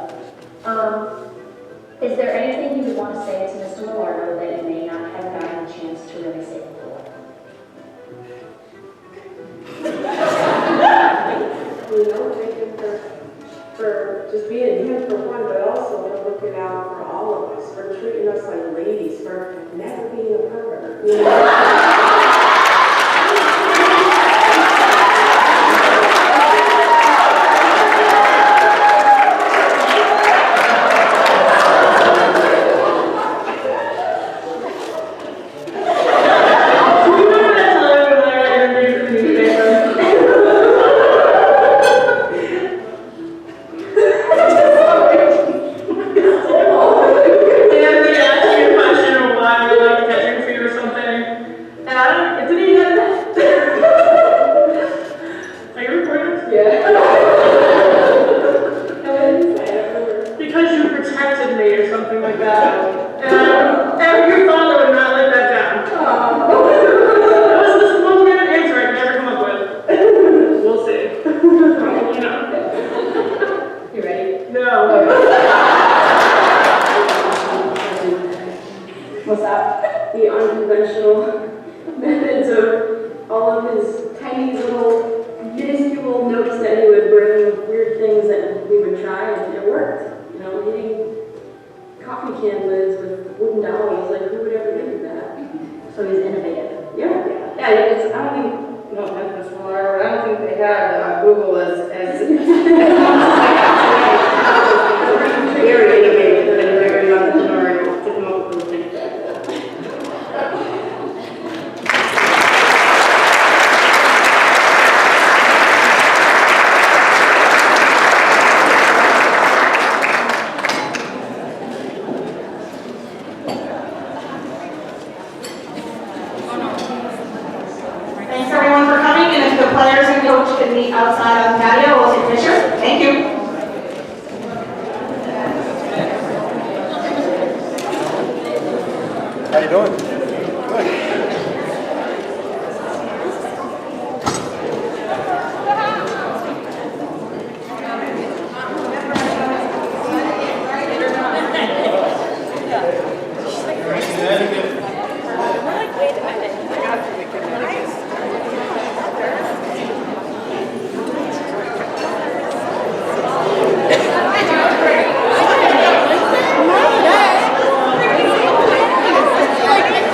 Is there anything you would want to say to Mr. Milardo that you may not have gotten a chance to really say before? You know, thank him for just being him for one, but also for looking out for all of us, for treating us like ladies, for never being a pervert. You know? What's that? The unconventional methods of all of his tiny little minuscule notes that he would bring, weird things that we would try, and it worked. You know, hitting coffee can lids with wooden dollies, like who would ever think of that? So he's innovative. Yeah. Yeah, it's, I don't think, no offense, Mr. Milardo, but I don't think they had Google as very innovative and very entrepreneurial to come up with those things back then. Thanks everyone for coming, and if the players and coach can meet outside on the patio, we'll take pictures. Thank you. How you doing? Good.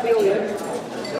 feel you.